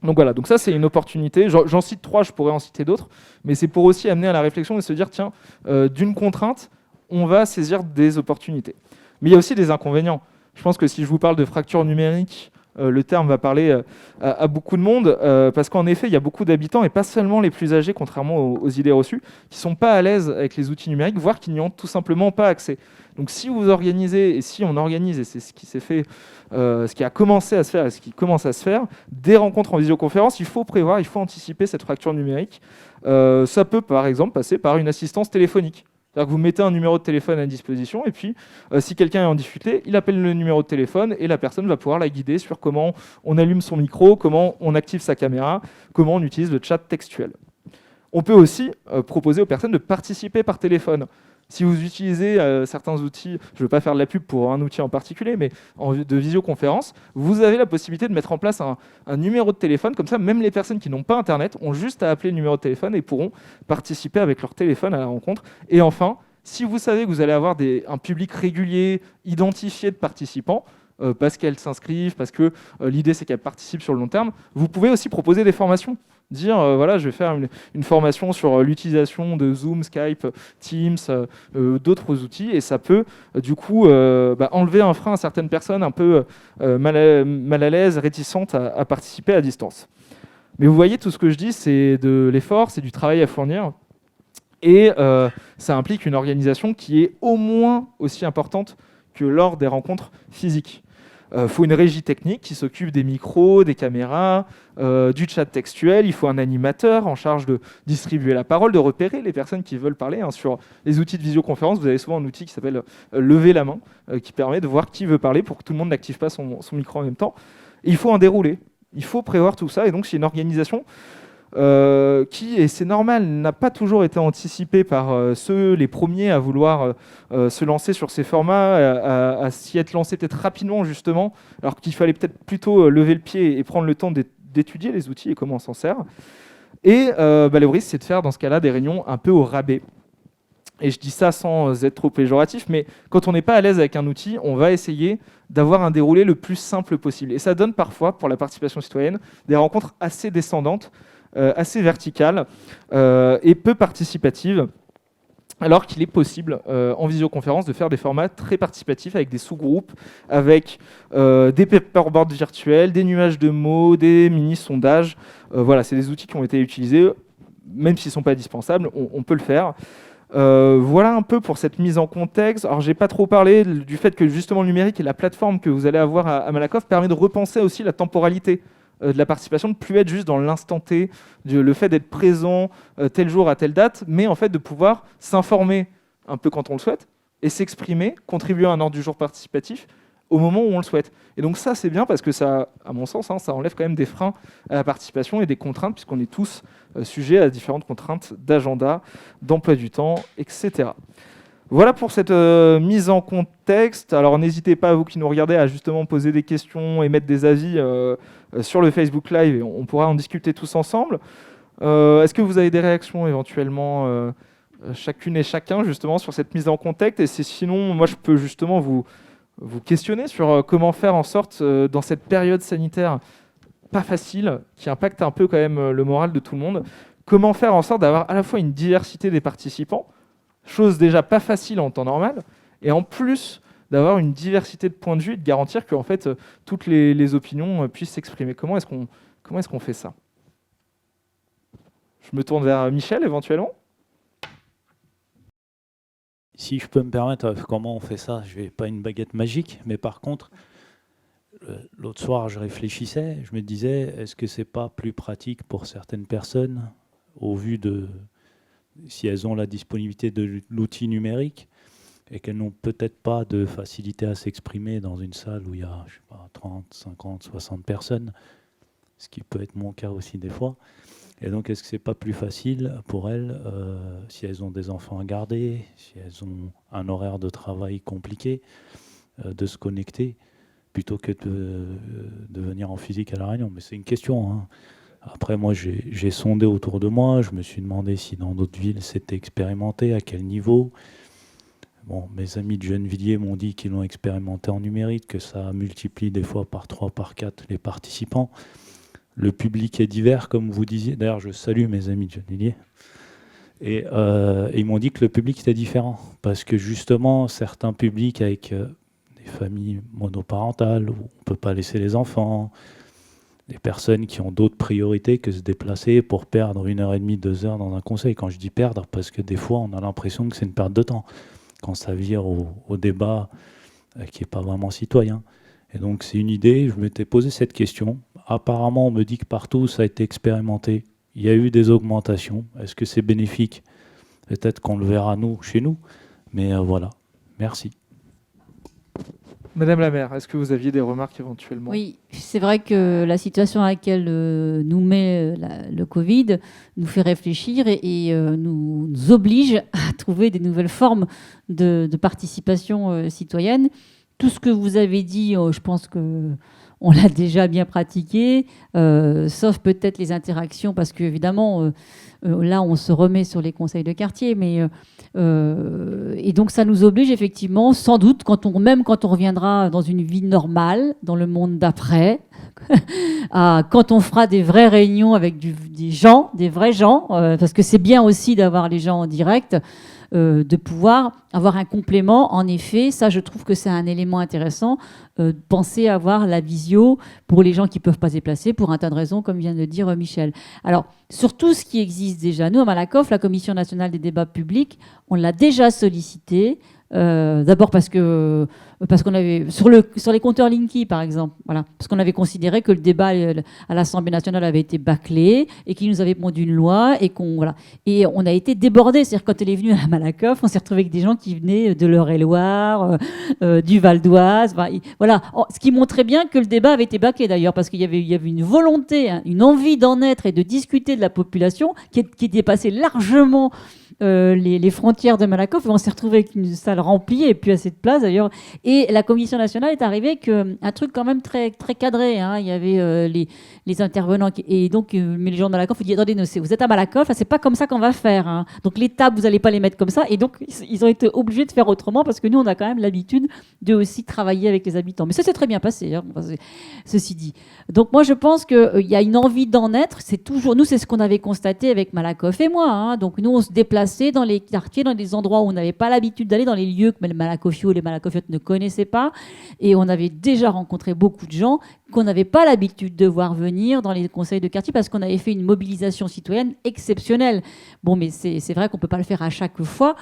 [SPEAKER 1] Donc voilà, donc ça c'est une opportunité. J'en cite 3, je pourrais en citer d'autres, mais c'est pour aussi amener à la réflexion et se dire, tiens, d'une contrainte, on va saisir des opportunités. Mais il y a aussi des inconvénients. Je pense que si je vous parle de fracture numérique, le terme va parler à beaucoup de monde, parce qu'en effet, il y a beaucoup d'habitants, et pas seulement les plus âgés, contrairement aux idées reçues, qui ne sont pas à l'aise avec les outils numériques, voire qui n'y ont tout simplement pas accès. Donc si vous organisez, et si on organise, et c'est ce qui s'est fait, ce qui a commencé à se faire et ce qui commence à se faire, des rencontres en visioconférence, il faut prévoir, il faut anticiper cette fracture numérique. Ça peut par exemple passer par une assistance téléphonique. C'est-à-dire que vous mettez un numéro de téléphone à disposition et puis si quelqu'un est en difficulté, il appelle le numéro de téléphone et la personne va pouvoir la guider sur comment on allume son micro, comment on active sa caméra, comment on utilise le chat textuel. On peut aussi proposer aux personnes de participer par téléphone. Si vous utilisez certains outils, je ne veux pas faire de la pub pour un outil en particulier, mais de visioconférence, vous avez la possibilité de mettre en place un numéro de téléphone. Comme ça, même les personnes qui n'ont pas Internet ont juste à appeler le numéro de téléphone et pourront participer avec leur téléphone à la rencontre. Et enfin, si vous savez que vous allez avoir un public régulier, identifié de participants, parce qu'elles s'inscrivent, parce que l'idée c'est qu'elles participent sur le long terme, vous pouvez aussi proposer des formations. Dire voilà, je vais faire une formation sur l'utilisation de Zoom, Skype, Teams, d'autres outils, et ça peut du coup enlever un frein à certaines personnes un peu mal à l'aise, réticentes à participer à distance. Mais vous voyez, tout ce que je dis, c'est de l'effort, c'est du travail à fournir, et ça implique une organisation qui est au moins aussi importante que lors des rencontres physiques. Faut une régie technique qui s'occupe des micros, des caméras, du chat textuel. Il faut un animateur en charge de distribuer la parole, de repérer les personnes qui veulent parler. Sur les outils de visioconférence, vous avez souvent un outil qui s'appelle lever la main, qui permet de voir qui veut parler pour que tout le monde n'active pas son micro en même temps. Et il faut un déroulé. Il faut prévoir tout ça. Et donc, c'est une organisation qui, et c'est normal, n'a pas toujours été anticipée par les premiers à vouloir se lancer sur ces formats, à s'y être lancé peut-être rapidement justement, alors qu'il fallait peut-être plutôt lever le pied et prendre le temps d'étudier les outils et comment on s'en sert. Et le risque, c'est de faire dans ce cas-là des réunions un peu au rabais. Et je dis ça sans être trop péjoratif, mais quand on n'est pas à l'aise avec un outil, on va essayer d'avoir un déroulé le plus simple possible. Et ça donne parfois, pour la participation citoyenne, des rencontres assez descendantes, assez verticale et peu participative, alors qu'il est possible en visioconférence de faire des formats très participatifs avec des sous-groupes, avec des paperboards virtuels, des nuages de mots, des mini-sondages. Voilà, c'est des outils qui ont été utilisés, même s'ils ne sont pas indispensables, on peut le faire. Voilà un peu pour cette mise en contexte. Alors, j'ai pas trop parlé du fait que justement le numérique et la plateforme que vous allez avoir à Malakoff permet de repenser aussi la temporalité de la participation, de ne plus être juste dans l'instant T, le fait d'être présent tel jour à telle date, mais en fait de pouvoir s'informer un peu quand on le souhaite et s'exprimer, contribuer à un ordre du jour participatif au moment où on le souhaite. Et donc ça, c'est bien parce que ça, à mon sens, ça enlève quand même des freins à la participation et des contraintes, puisqu'on est tous sujets à différentes contraintes d'agenda, d'emploi du temps, etc. Voilà pour cette mise en contexte. Alors n'hésitez pas, vous qui nous regardez, à justement poser des questions et mettre des avis sur le Facebook Live, et on pourra en discuter tous ensemble. Est-ce que vous avez des réactions éventuellement, chacune et chacun, justement, sur cette mise en contexte? Et sinon, moi, je peux justement vous questionner sur comment faire en sorte, dans cette période sanitaire pas facile, qui impacte un peu quand même le moral de tout le monde, comment faire en sorte d'avoir à la fois une diversité des participants, chose déjà pas facile en temps normal, et en plus d'avoir une diversité de points de vue et de garantir que en fait, toutes les opinions puissent s'exprimer. Comment est-ce qu'on fait ça? Je me tourne vers Michel éventuellement.
[SPEAKER 3] Si je peux me permettre, comment on fait ça? Je n'ai pas une baguette magique, mais par contre, l'autre soir, je réfléchissais, je me disais, est-ce que c'est pas plus pratique pour certaines personnes, au vu de si elles ont la disponibilité de l'outil numérique et qu'elles n'ont peut-être pas de facilité à s'exprimer dans une salle où il y a, je sais pas, 30, 50, 60 personnes, ce qui peut être mon cas aussi des fois. Et donc, est-ce que c'est pas plus facile pour elles, si elles ont des enfants à garder, si elles ont un horaire de travail compliqué, de se connecter, plutôt que de venir en physique à la réunion? Mais c'est une question, hein. Après, moi, j'ai sondé autour de moi, je me suis demandé si dans d'autres villes c'était expérimenté, à quel niveau. Bon, mes amis de Gennevilliers m'ont dit qu'ils l'ont expérimenté en numérique, que ça multiplie des fois par 3, par 4 les participants. Le public est divers, comme vous disiez. D'ailleurs, je salue mes amis de Gennevilliers. Et ils m'ont dit que le public était différent, parce que justement, certains publics avec des familles monoparentales, où on ne peut pas laisser les enfants, des personnes qui ont d'autres priorités que se déplacer pour perdre 1h30, 2 heures dans un conseil. Quand je dis perdre, parce que des fois, on a l'impression que c'est une perte de temps, quand ça vire au débat qui n'est pas vraiment citoyen. Et donc, c'est une idée, je m'étais posé cette question. Apparemment, on me dit que partout, ça a été expérimenté. Il y a eu des augmentations. Est-ce que c'est bénéfique? Peut-être qu'on le verra, nous, chez nous. Mais voilà. Merci.
[SPEAKER 1] Madame la maire, est-ce que vous aviez des remarques éventuellement?
[SPEAKER 4] Oui, c'est vrai que la situation à laquelle nous met le Covid nous fait réfléchir et nous oblige à trouver des nouvelles formes de participation citoyenne. Tout ce que vous avez dit, je pense qu'on l'a déjà bien pratiqué, sauf peut-être les interactions, parce qu'évidemment, là, on se remet sur les conseils de quartier, mais et donc ça nous oblige effectivement, sans doute, même quand on reviendra dans une vie normale, dans le monde d'après, quand on fera des vraies réunions avec des vrais gens, parce que c'est bien aussi d'avoir les gens en direct, de pouvoir avoir un complément. En effet, ça, je trouve que c'est un élément intéressant, penser à avoir la visio pour les gens qui ne peuvent pas se déplacer, pour un tas de raisons, comme vient de dire Michel. Alors, sur tout ce qui existe déjà, nous, à Malakoff, la Commission nationale des débats publics, on l'a déjà sollicité. D'abord parce qu'on avait sur les compteurs Linky par exemple, voilà, parce qu'on avait considéré que le débat à l'Assemblée nationale avait été bâclé et qu'il nous avait pondu une loi et on a été débordés. C'est-à-dire quand elle est venue à Malakoff, on s'est retrouvé avec des gens qui venaient de l'Eure-et-Loire, du Val d'Oise, voilà, ce qui montrait bien que le débat avait été bâclé d'ailleurs, parce qu'il y avait une volonté, une envie d'en être et de discuter de la population qui dépassait largement les frontières de Malakoff. On s'est retrouvé avec une salle remplie et plus assez de place d'ailleurs. Et la Commission nationale est arrivée avec un truc quand même très, très cadré. Hein. Il y avait les intervenants. Et donc, mais les gens de Malakoff ont dit, attendez, vous êtes à Malakoff, c'est pas comme ça qu'on va faire. Hein. Donc les tables, vous n'allez pas les mettre comme ça. Et donc, ils ont été obligés de faire autrement parce que nous, on a quand même l'habitude de aussi travailler avec les habitants. Mais ça s'est très bien passé, hein, ceci dit. Donc moi, je pense qu'il y a une envie d'en être. C'est toujours, nous, c'est ce qu'on avait constaté avec Malakoff et moi. Hein. Donc nous, on se déplaçait dans les quartiers, dans des endroits où on n'avait pas l'habitude d'aller, dans les lieux que les Malakoffiots et les Malakoffiotes ne connaissaient pas. Et on avait déjà rencontré beaucoup de gens qu'on n'avait pas l'habitude de voir venir dans les conseils de quartier parce qu'on avait fait une mobilisation citoyenne exceptionnelle. Bon, mais c'est vrai qu'on ne peut pas le faire à chaque fois.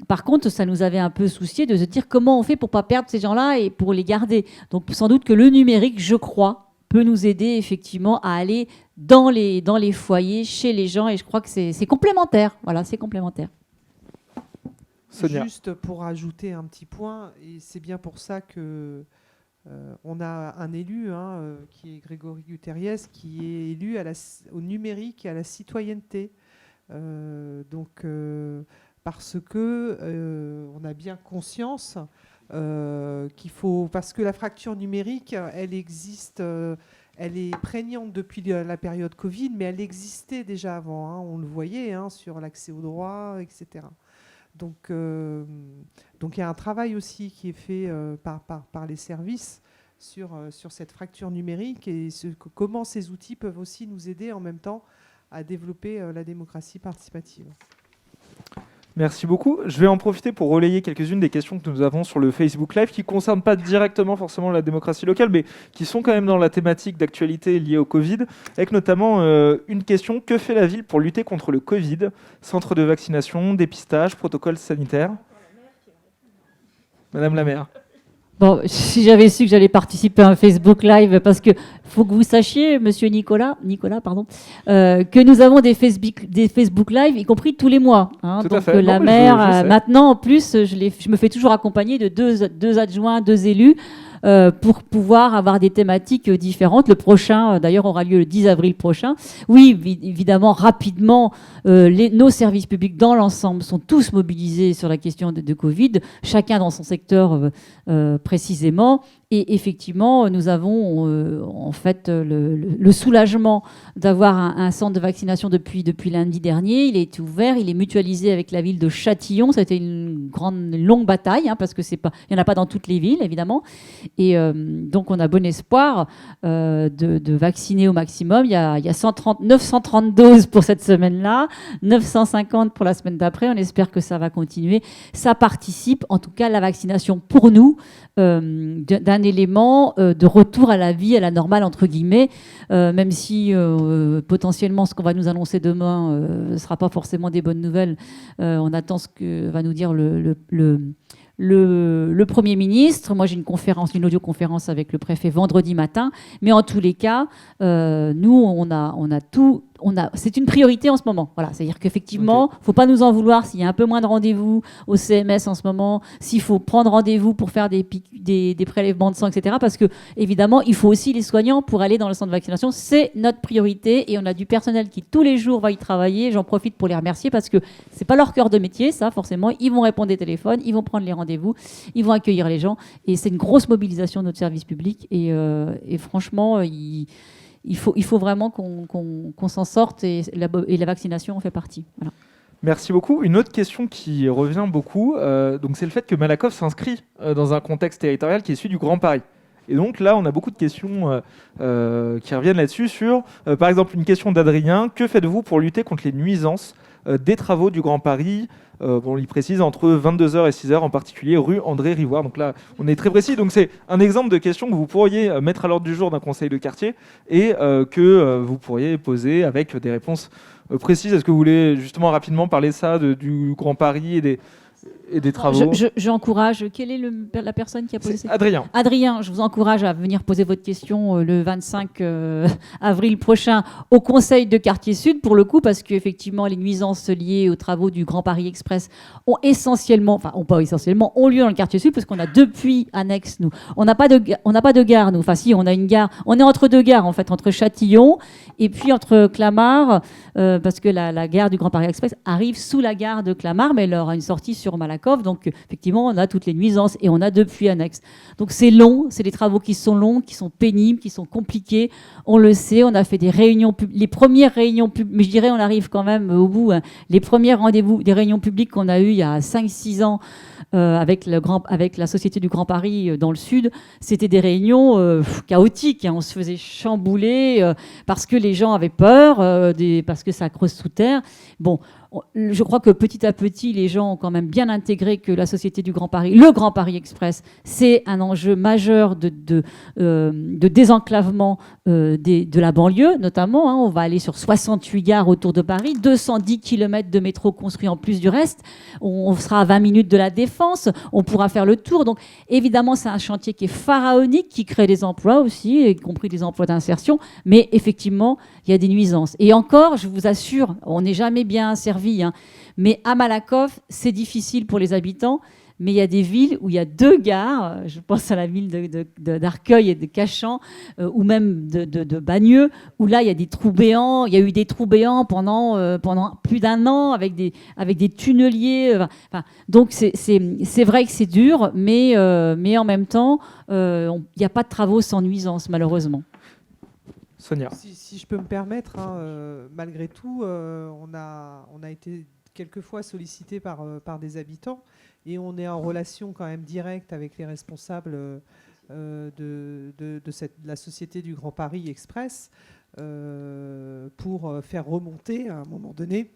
[SPEAKER 4] Par contre, ça nous avait un peu soucié de se dire comment on fait pour ne pas perdre ces gens-là et pour les garder. Donc sans doute que le numérique, je crois, peut nous aider effectivement à aller dans les foyers, chez les gens, et je crois que c'est complémentaire. Voilà, c'est complémentaire.
[SPEAKER 1] Sonia.
[SPEAKER 2] Juste pour ajouter un petit point, et c'est bien pour ça que on a un élu qui est Grégory Guterres, qui est élu au numérique et à la citoyenneté. Parce que on a bien conscience qu'il faut, parce que la fracture numérique, elle existe, elle est prégnante depuis la période Covid, mais elle existait déjà avant. Hein, on le voyait sur l'accès aux droits, etc. Donc il y a un travail aussi qui est fait par les services sur cette fracture numérique et comment ces outils peuvent aussi nous aider en même temps à développer la démocratie participative.
[SPEAKER 1] Merci beaucoup. Je vais en profiter pour relayer quelques-unes des questions que nous avons sur le Facebook Live qui ne concernent pas directement forcément la démocratie locale, mais qui sont quand même dans la thématique d'actualité liée au Covid, avec notamment une question: que fait la ville pour lutter contre le Covid? Centre de vaccination, dépistage, protocole sanitaire. Madame la maire.
[SPEAKER 4] Bon, si j'avais su que j'allais participer à un Facebook Live, parce que faut que vous sachiez, monsieur Nicolas, que nous avons des Facebook Live, y compris tous les mois. Hein.
[SPEAKER 1] Tout
[SPEAKER 4] donc
[SPEAKER 1] à fait.
[SPEAKER 4] la maire, maintenant en plus, je me fais toujours accompagner de deux adjoints, 2 élus, pour pouvoir avoir des thématiques différentes. Le prochain, d'ailleurs, aura lieu le 10 avril prochain. Oui, évidemment, rapidement, nos services publics dans l'ensemble sont tous mobilisés sur la question de Covid, chacun dans son secteur précisément. Et effectivement, nous avons en fait le soulagement d'avoir un centre de vaccination depuis lundi dernier. Il est ouvert, il est mutualisé avec la ville de Châtillon. Ça a été une longue bataille, parce que il n'y en a pas dans toutes les villes, évidemment. Et donc, on a bon espoir de vacciner au maximum. Il y a 930 doses pour cette semaine-là, 950 pour la semaine d'après. On espère que ça va continuer. Ça participe, en tout cas, la vaccination pour nous, d'un élément de retour à la vie, à la normale, entre guillemets, même si potentiellement ce qu'on va nous annoncer demain ne sera pas forcément des bonnes nouvelles. On attend ce que va nous dire le Premier ministre. Moi, j'ai une audioconférence avec le préfet vendredi matin. Mais en tous les cas, nous, on a tout. C'est une priorité en ce moment. Voilà, c'est-à-dire qu'effectivement, il ne faut pas nous en vouloir s'il y a un peu moins de rendez-vous au CMS en ce moment, s'il faut prendre rendez-vous pour faire des prélèvements de sang, etc. Parce que, évidemment, il faut aussi les soignants pour aller dans le centre de vaccination. C'est notre priorité et on a du personnel qui, tous les jours, va y travailler. J'en profite pour les remercier parce que ce n'est pas leur cœur de métier, ça, forcément. Ils vont répondre des téléphones, ils vont prendre les rendez-vous, ils vont accueillir les gens. Et c'est une grosse mobilisation de notre service public. Et franchement, il faut vraiment qu'on s'en sorte et la vaccination en fait partie. Voilà.
[SPEAKER 1] Merci beaucoup. Une autre question qui revient beaucoup, donc c'est le fait que Malakoff s'inscrit dans un contexte territorial qui est celui du Grand Paris. Et donc là, on a beaucoup de questions qui reviennent là-dessus sur, par exemple, une question d'Adrien: que faites-vous pour lutter contre les nuisances des travaux du Grand Paris? Il précise entre 22h et 6h, en particulier rue André Rivoire. Donc là, on est très précis. Donc c'est un exemple de question que vous pourriez mettre à l'ordre du jour d'un conseil de quartier et que vous pourriez poser avec des réponses précises. Est-ce que vous voulez justement rapidement parler de ça, du Grand Paris et et des travaux.
[SPEAKER 4] J'encourage. Quelle est la personne qui a posé
[SPEAKER 1] C'est
[SPEAKER 4] cette
[SPEAKER 1] Adrien.
[SPEAKER 4] Adrien, je vous encourage à venir poser votre question le 25 avril prochain au Conseil de Quartier Sud, pour le coup, parce qu'effectivement, les nuisances liées aux travaux du Grand Paris Express ont ont lieu dans le Quartier Sud, parce qu'on a 2 puits annexes, nous. On n'a pas de gare, nous. Enfin, si, on a une gare. On est entre 2 gares, en fait, entre Châtillon et puis entre Clamart, parce que la gare du Grand Paris Express arrive sous la gare de Clamart, mais elle aura une sortie sur Malakoff. Donc, effectivement, on a toutes les nuisances et on a 2 puits annexes. Donc, c'est long, c'est des travaux qui sont longs, qui sont pénibles, qui sont compliqués. On le sait, on a fait des réunions publiques, les premières réunions publiques, mais je dirais on arrive quand même au bout, hein. Les premiers rendez-vous, des réunions publiques qu'on a eues il y a 5-6 ans avec la Société du Grand Paris dans le Sud, c'était des réunions chaotiques, hein. On se faisait chambouler parce que les gens avaient peur, parce que ça creuse sous terre. Bon, je crois que petit à petit, les gens ont quand même bien intégré que la Société du Grand Paris, le Grand Paris Express, c'est un enjeu majeur de désenclavement de la banlieue, notamment. Hein. On va aller sur 68 gares autour de Paris, 210 km de métro construits en plus du reste. On sera à 20 minutes de la Défense, on pourra faire le tour. Donc, évidemment, c'est un chantier qui est pharaonique, qui crée des emplois aussi, y compris des emplois d'insertion. Mais effectivement, il y a des nuisances. Et encore, je vous assure, on n'est jamais bien servi, hein. Mais à Malakoff, c'est difficile pour les habitants. Mais il y a des villes où il y a 2 gares, je pense à la ville d'Arcueil et de Cachan, ou même de Bagneux, où là, il y a des trous béants. Il y a eu des trous béants pendant plus d'1 an avec des tunneliers. Donc, c'est vrai que c'est dur, mais en même temps, il n'y a pas de travaux sans nuisance, malheureusement.
[SPEAKER 1] Sonia.
[SPEAKER 2] Si je peux me permettre, hein, malgré tout, on a été quelquefois sollicité par des habitants et on est en relation quand même directe avec les responsables de la Société du Grand Paris Express pour faire remonter à un moment donné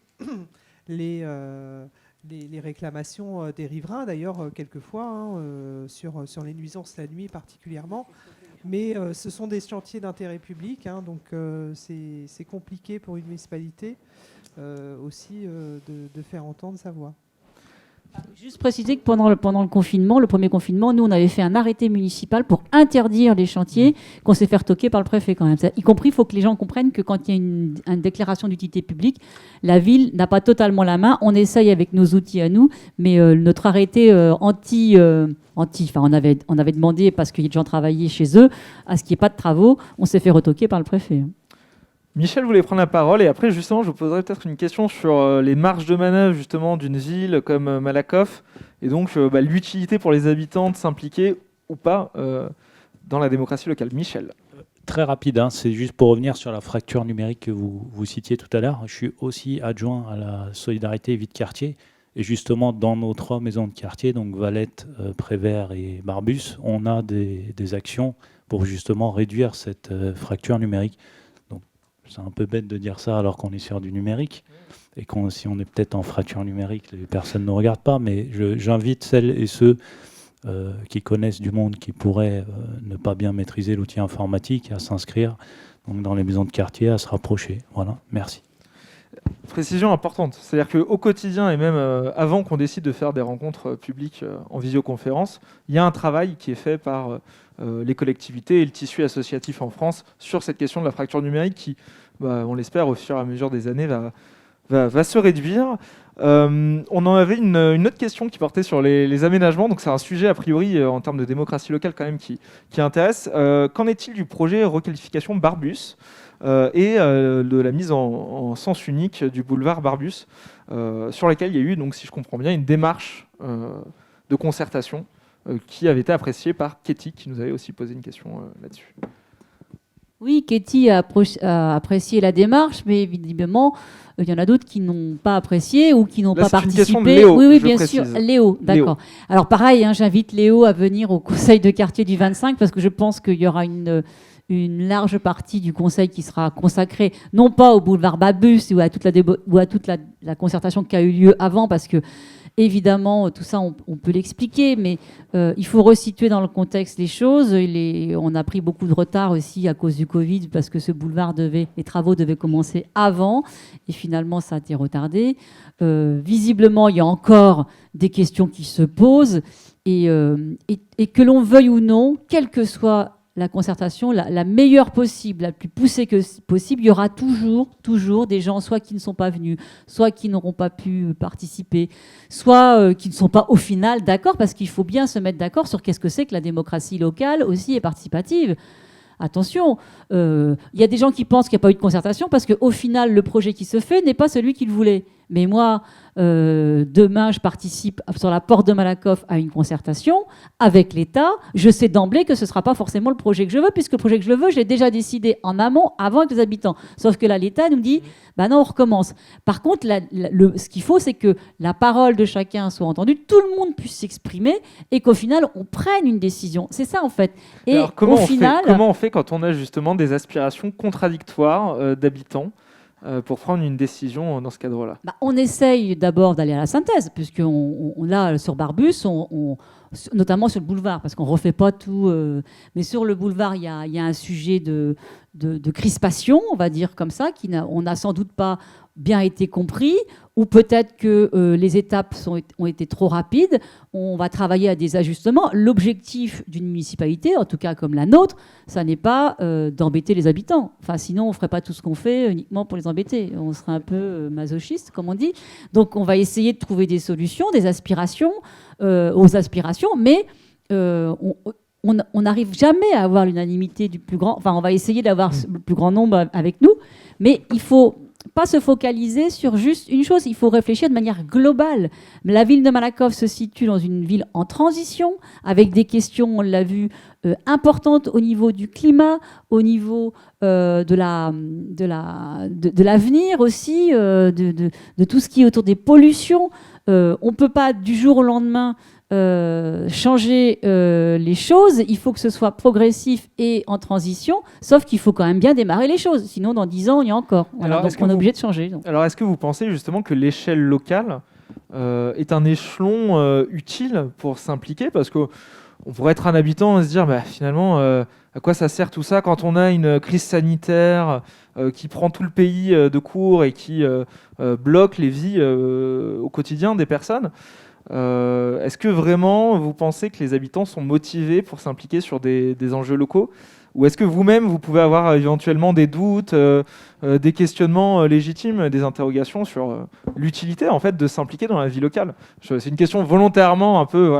[SPEAKER 2] les réclamations des riverains, d'ailleurs, quelquefois, hein, sur les nuisances la nuit particulièrement. Mais ce sont des chantiers d'intérêt public, hein, donc c'est compliqué pour une municipalité aussi de faire entendre sa voix.
[SPEAKER 4] Juste préciser que pendant le confinement, le premier confinement, nous, on avait fait un arrêté municipal pour interdire les chantiers qu'on s'est fait retoquer par le préfet quand même. Y compris, il faut que les gens comprennent que quand il y a une déclaration d'utilité publique, la ville n'a pas totalement la main. On essaye avec nos outils à nous, mais notre arrêté on avait demandé, parce qu'il y a des gens travaillaient chez eux, à ce qu'il n'y ait pas de travaux. On s'est fait retoquer par le préfet.
[SPEAKER 1] Michel voulait prendre la parole et après justement je vous poserai peut-être une question sur les marges de manœuvre justement d'une ville comme Malakoff et donc l'utilité pour les habitants de s'impliquer ou pas dans la démocratie locale. Michel.
[SPEAKER 3] Très rapide, hein, c'est juste pour revenir sur la fracture numérique que vous citiez tout à l'heure. Je suis aussi adjoint à la solidarité vie de quartier et justement dans nos 3 maisons de quartier, donc Valette, Prévert et Barbus, on a des actions pour justement réduire cette fracture numérique. C'est un peu bête de dire ça alors qu'on est sur du numérique et si on est peut-être en fracture numérique, les personnes ne regardent pas, mais j'invite celles et ceux qui connaissent du monde qui pourraient ne pas bien maîtriser l'outil informatique à s'inscrire donc dans les maisons de quartier, à se rapprocher. Voilà, merci.
[SPEAKER 1] Précision importante, c'est-à-dire qu'au quotidien et même avant qu'on décide de faire des rencontres publiques en visioconférence, il y a un travail qui est fait par les collectivités et le tissu associatif en France sur cette question de la fracture numérique qui, on l'espère, au fur et à mesure des années, va se réduire. On en avait une autre question qui portait sur les aménagements, donc c'est un sujet a priori en termes de démocratie locale quand même qui intéresse. Qu'en est-il du projet requalification Barbus et de la mise en sens unique du boulevard Barbus, sur laquelle il y a eu, donc, si je comprends bien, une démarche de concertation qui avait été appréciée par Katie, qui nous avait aussi posé une question là-dessus.
[SPEAKER 4] Oui, Katie a apprécié la démarche, mais évidemment, il y en a d'autres qui n'ont pas apprécié ou qui n'ont pas participé.
[SPEAKER 1] C'est une question de Léo,
[SPEAKER 4] oui,
[SPEAKER 1] je
[SPEAKER 4] bien
[SPEAKER 1] précise.
[SPEAKER 4] sûr. Léo, d'accord. Alors pareil, hein, j'invite Léo à venir au conseil de quartier du 25 parce que je pense qu'il y aura une large partie du conseil qui sera consacrée non pas au boulevard Barbus ou à toute la concertation qui a eu lieu avant, parce que Évidemment, tout ça, on peut l'expliquer, mais il faut resituer dans le contexte les choses. On a pris beaucoup de retard aussi à cause du Covid, parce que ce boulevard les travaux devaient commencer avant, et finalement, ça a été retardé. Visiblement, il y a encore des questions qui se posent, et que l'on veuille ou non, quelle que soit la concertation, la meilleure possible, la plus poussée que possible, il y aura toujours des gens, soit qui ne sont pas venus, soit qui n'auront pas pu participer, soit qui ne sont pas au final d'accord, parce qu'il faut bien se mettre d'accord sur qu'est-ce que c'est que la démocratie locale aussi et participative. Attention, il y a des gens qui pensent qu'il n'y a pas eu de concertation parce qu'au final, le projet qui se fait n'est pas celui qu'ils voulaient. Mais moi, demain, je participe sur la porte de Malakoff à une concertation avec l'État. Je sais d'emblée que ce ne sera pas forcément le projet que je veux, puisque le projet que je veux, j'ai déjà décidé en amont, avant avec les habitants. Sauf que là, l'État nous dit, bah non, on recommence. Par contre, ce qu'il faut, c'est que la parole de chacun soit entendue, tout le monde puisse s'exprimer et qu'au final, on prenne une décision. C'est ça, en fait. Et
[SPEAKER 1] alors, comment on fait quand on a justement des aspirations contradictoires d'habitants pour prendre une décision dans ce cadre-là?
[SPEAKER 4] On essaye d'abord d'aller à la synthèse, puisqu'on là, sur Barbus, notamment sur le boulevard, parce qu'on ne refait pas tout. Mais sur le boulevard, il y a un sujet de crispation, on va dire comme ça, on n'a sans doute pas bien été compris, ou peut-être que les étapes ont été trop rapides. On va travailler à des ajustements. L'objectif d'une municipalité, en tout cas comme la nôtre, ça n'est pas d'embêter les habitants. Enfin, sinon, on ne ferait pas tout ce qu'on fait uniquement pour les embêter. On serait un peu masochiste, comme on dit. Donc, on va essayer de trouver des solutions, des aspirations aux aspirations, mais on n'arrive jamais à avoir l'unanimité du plus grand. Enfin, on va essayer d'avoir le plus grand nombre avec nous, mais il faut pas se focaliser sur juste une chose, il faut réfléchir de manière globale. La ville de Malakoff se situe dans une ville en transition, avec des questions, on l'a vu, importantes au niveau du climat, au niveau de l'avenir aussi, de tout ce qui est autour des pollutions. On ne peut pas du jour au lendemain changer les choses, il faut que ce soit progressif et en transition, sauf qu'il faut quand même bien démarrer les choses, sinon dans 10 ans, il y a encore. Voilà, donc on est obligé de changer. Donc.
[SPEAKER 1] Alors, est-ce que vous pensez justement que l'échelle locale est un échelon utile pour s'impliquer? Parce qu'on pourrait être un habitant et se dire, finalement, à quoi ça sert tout ça quand on a une crise sanitaire qui prend tout le pays de court et qui bloque les vies au quotidien des personnes? Est-ce que vraiment vous pensez que les habitants sont motivés pour s'impliquer sur des enjeux locaux? Ou est-ce que vous-même, vous pouvez avoir éventuellement des doutes, des questionnements légitimes, des interrogations sur l'utilité en fait, de s'impliquer dans la vie locale? C'est une question volontairement un peu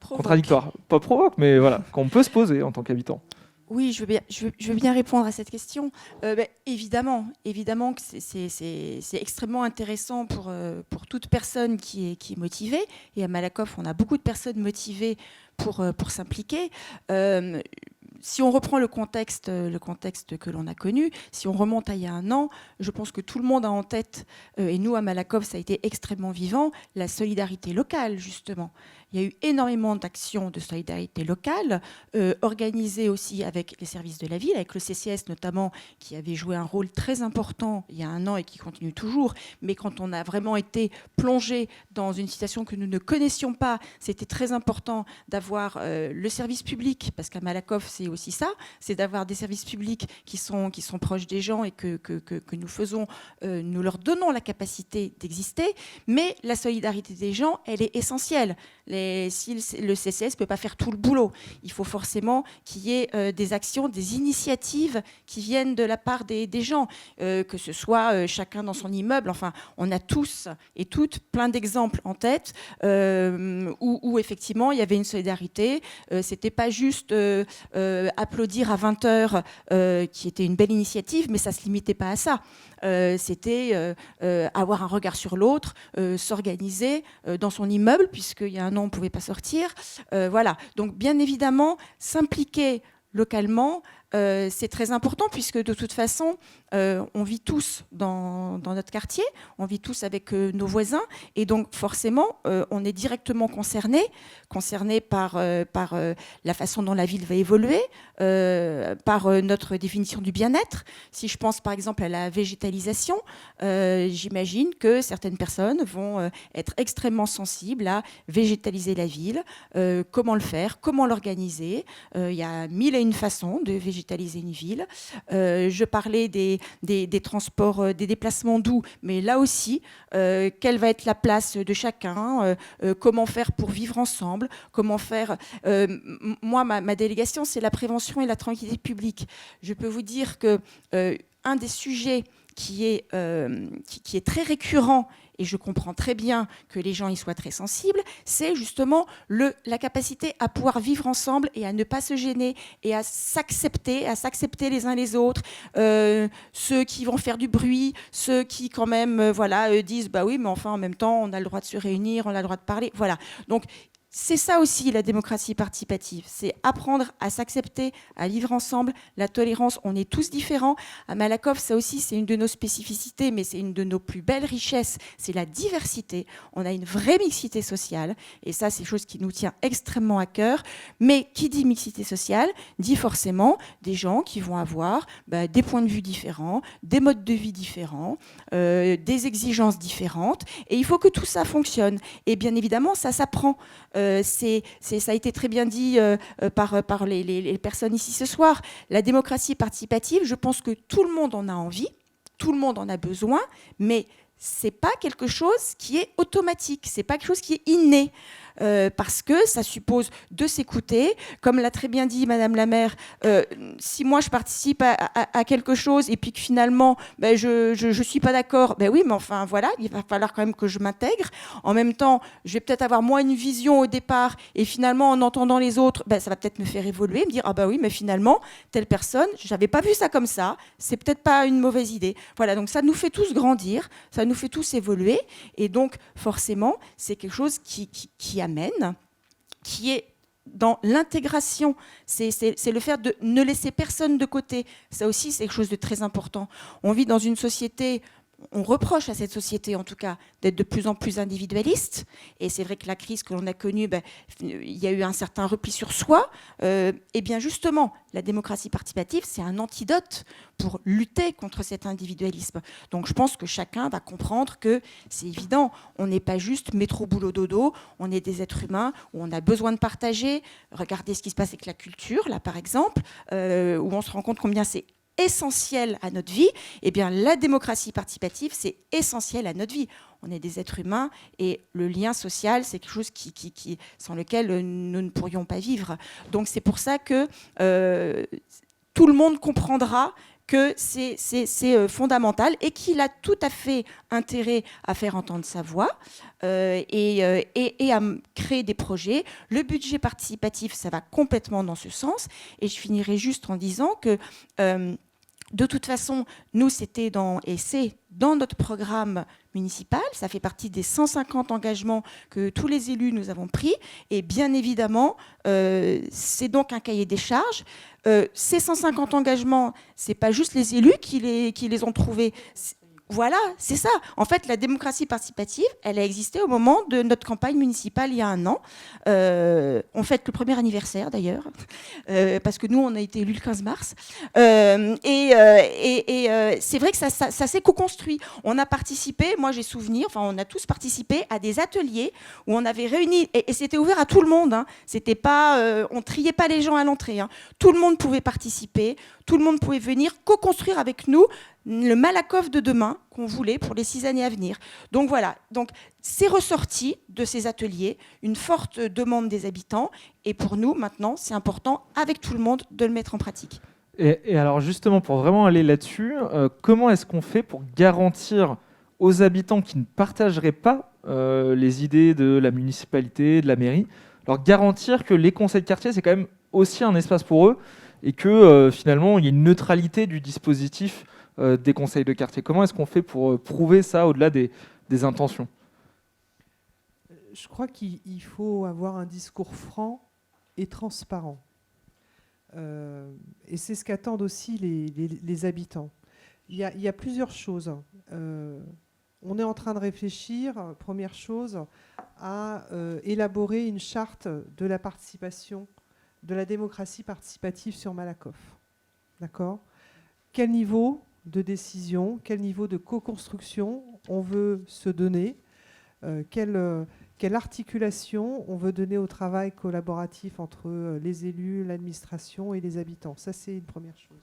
[SPEAKER 1] contradictoire. Pas provoque, mais voilà, qu'on peut se poser en tant qu'habitant.
[SPEAKER 5] Oui, je veux bien répondre à cette question. Évidemment que c'est extrêmement intéressant pour toute personne qui est motivée. Et à Malakoff, on a beaucoup de personnes motivées pour s'impliquer. Si on reprend le contexte que l'on a connu, si on remonte à il y a un an, je pense que tout le monde a en tête, et nous à Malakoff, ça a été extrêmement vivant, la solidarité locale, justement. Il y a eu énormément d'actions de solidarité locale, organisées aussi avec les services de la ville, avec le CCS notamment, qui avait joué un rôle très important il y a un an et qui continue toujours. Mais quand on a vraiment été plongé dans une situation que nous ne connaissions pas, c'était très important d'avoir le service public, parce qu'à Malakoff, c'est aussi ça, c'est d'avoir des services publics qui sont proches des gens et que nous faisons, nous leur donnons la capacité d'exister. Mais la solidarité des gens, elle est essentielle. Si le CCS ne peut pas faire tout le boulot, il faut forcément qu'il y ait des actions, des initiatives qui viennent de la part des gens, que ce soit chacun dans son immeuble. Enfin, on a tous et toutes plein d'exemples en tête où effectivement il y avait une solidarité. C'était pas juste applaudir à 20h, qui était une belle initiative, mais ça se limitait pas à ça. C'était avoir un regard sur l'autre, s'organiser dans son immeuble, puisqu'il y a un an, on ne pouvait pas sortir. Voilà. Donc, bien évidemment, s'impliquer localement c'est très important puisque de toute façon, on vit tous dans notre quartier, on vit tous avec nos voisins et donc forcément, on est directement concerné par la façon dont la ville va évoluer, par notre définition du bien-être. Si je pense par exemple à la végétalisation, j'imagine que certaines personnes vont être extrêmement sensibles à végétaliser la ville, comment le faire, comment l'organiser. Il y a 1001 façons de végétaliser une ville. Je parlais des transports, des déplacements doux, mais là aussi, quelle va être la place de chacun, comment faire pour vivre ensemble, comment faire... moi, ma délégation, c'est la prévention et la tranquillité publique. Je peux vous dire que un des sujets qui est très récurrent, et je comprends très bien que les gens y soient très sensibles, c'est justement la capacité à pouvoir vivre ensemble et à ne pas se gêner et à s'accepter les uns les autres, ceux qui vont faire du bruit, ceux qui quand même disent bah oui mais enfin en même temps on a le droit de se réunir, on a le droit de parler, voilà. Donc c'est ça aussi la démocratie participative, c'est apprendre à s'accepter, à vivre ensemble, la tolérance, on est tous différents. À Malakoff, ça aussi c'est une de nos spécificités, mais c'est une de nos plus belles richesses, c'est la diversité. On a une vraie mixité sociale, et ça c'est une chose qui nous tient extrêmement à cœur, mais qui dit mixité sociale, dit forcément des gens qui vont avoir des points de vue différents, des modes de vie différents, des exigences différentes, et il faut que tout ça fonctionne. Et bien évidemment, ça s'apprend. Ça a été très bien dit par les personnes ici ce soir. La démocratie participative, je pense que tout le monde en a envie, tout le monde en a besoin, mais c'est pas quelque chose qui est automatique, c'est pas quelque chose qui est inné. Parce que ça suppose de s'écouter. Comme l'a très bien dit Madame la maire, si moi je participe à quelque chose et puis que finalement je suis pas d'accord, oui, mais enfin voilà, il va falloir quand même que je m'intègre. En même temps, je vais peut-être avoir moi une vision au départ et finalement en entendant les autres, ça va peut-être me faire évoluer, me dire ah bah oui, mais finalement telle personne, j'avais pas vu ça comme ça, c'est peut-être pas une mauvaise idée. Voilà, donc ça nous fait tous grandir, ça nous fait tous évoluer et donc forcément c'est quelque chose qui amène, qui est dans l'intégration, c'est le fait de ne laisser personne de côté. Ça aussi, c'est quelque chose de très important. On vit dans une société, on reproche à cette société, en tout cas, d'être de plus en plus individualiste. Et c'est vrai que la crise que l'on a connue, il y a eu un certain repli sur soi. Et bien justement, la démocratie participative, c'est un antidote pour lutter contre cet individualisme. Donc je pense que chacun va comprendre que c'est évident, on n'est pas juste métro boulot dodo, on est des êtres humains où on a besoin de partager. Regardez ce qui se passe avec la culture, là par exemple, où on se rend compte combien c'est essentiel à notre vie. Eh bien, la démocratie participative, c'est essentiel à notre vie. On est des êtres humains et le lien social, c'est quelque chose sans lequel nous ne pourrions pas vivre. Donc c'est pour ça que tout le monde comprendra que c'est fondamental et qu'il a tout à fait intérêt à faire entendre sa voix et à créer des projets. Le budget participatif, ça va complètement dans ce sens. Et je finirai juste en disant que de toute façon, nous, c'est dans notre programme municipal. Ça fait partie des 150 engagements que tous les élus nous avons pris. Et bien évidemment, c'est donc un cahier des charges. Ces 150 engagements, ce n'est pas juste les élus qui les ont trouvés. Voilà, c'est ça. En fait, la démocratie participative, elle a existé au moment de notre campagne municipale il y a 1 an. On fête le 1er anniversaire d'ailleurs, parce que nous, on a été élus le 15 mars. C'est vrai que ça s'est co-construit. On a participé, moi j'ai souvenir, on a tous participé à des ateliers où on avait réuni, et c'était ouvert à tout le monde. C'était pas, on triait pas les gens à l'entrée. Tout le monde pouvait participer, tout le monde pouvait venir co-construire avec nous le Malakoff de demain qu'on voulait pour les 6 années à venir. Donc voilà, donc c'est ressorti de ces ateliers une forte demande des habitants et pour nous maintenant c'est important avec tout le monde de le mettre en pratique.
[SPEAKER 1] Et alors justement pour vraiment aller là-dessus, comment est-ce qu'on fait pour garantir aux habitants qui ne partageraient pas les idées de la municipalité, de la mairie, leur garantir que les conseils de quartier c'est quand même aussi un espace pour eux et que finalement il y a une neutralité du dispositif des conseils de quartier. Comment est-ce qu'on fait pour prouver ça au-delà des intentions ?
[SPEAKER 2] Je crois qu'il faut avoir un discours franc et transparent. Et c'est ce qu'attendent aussi les habitants. Il y a plusieurs choses. On est en train de réfléchir, première chose, à élaborer une charte de la participation, de la démocratie participative sur Malakoff. D'accord ? Quel niveau de décision, quel niveau de co-construction on veut se donner, quelle articulation on veut donner au travail collaboratif entre les élus, l'administration et les habitants. Ça, c'est une première chose.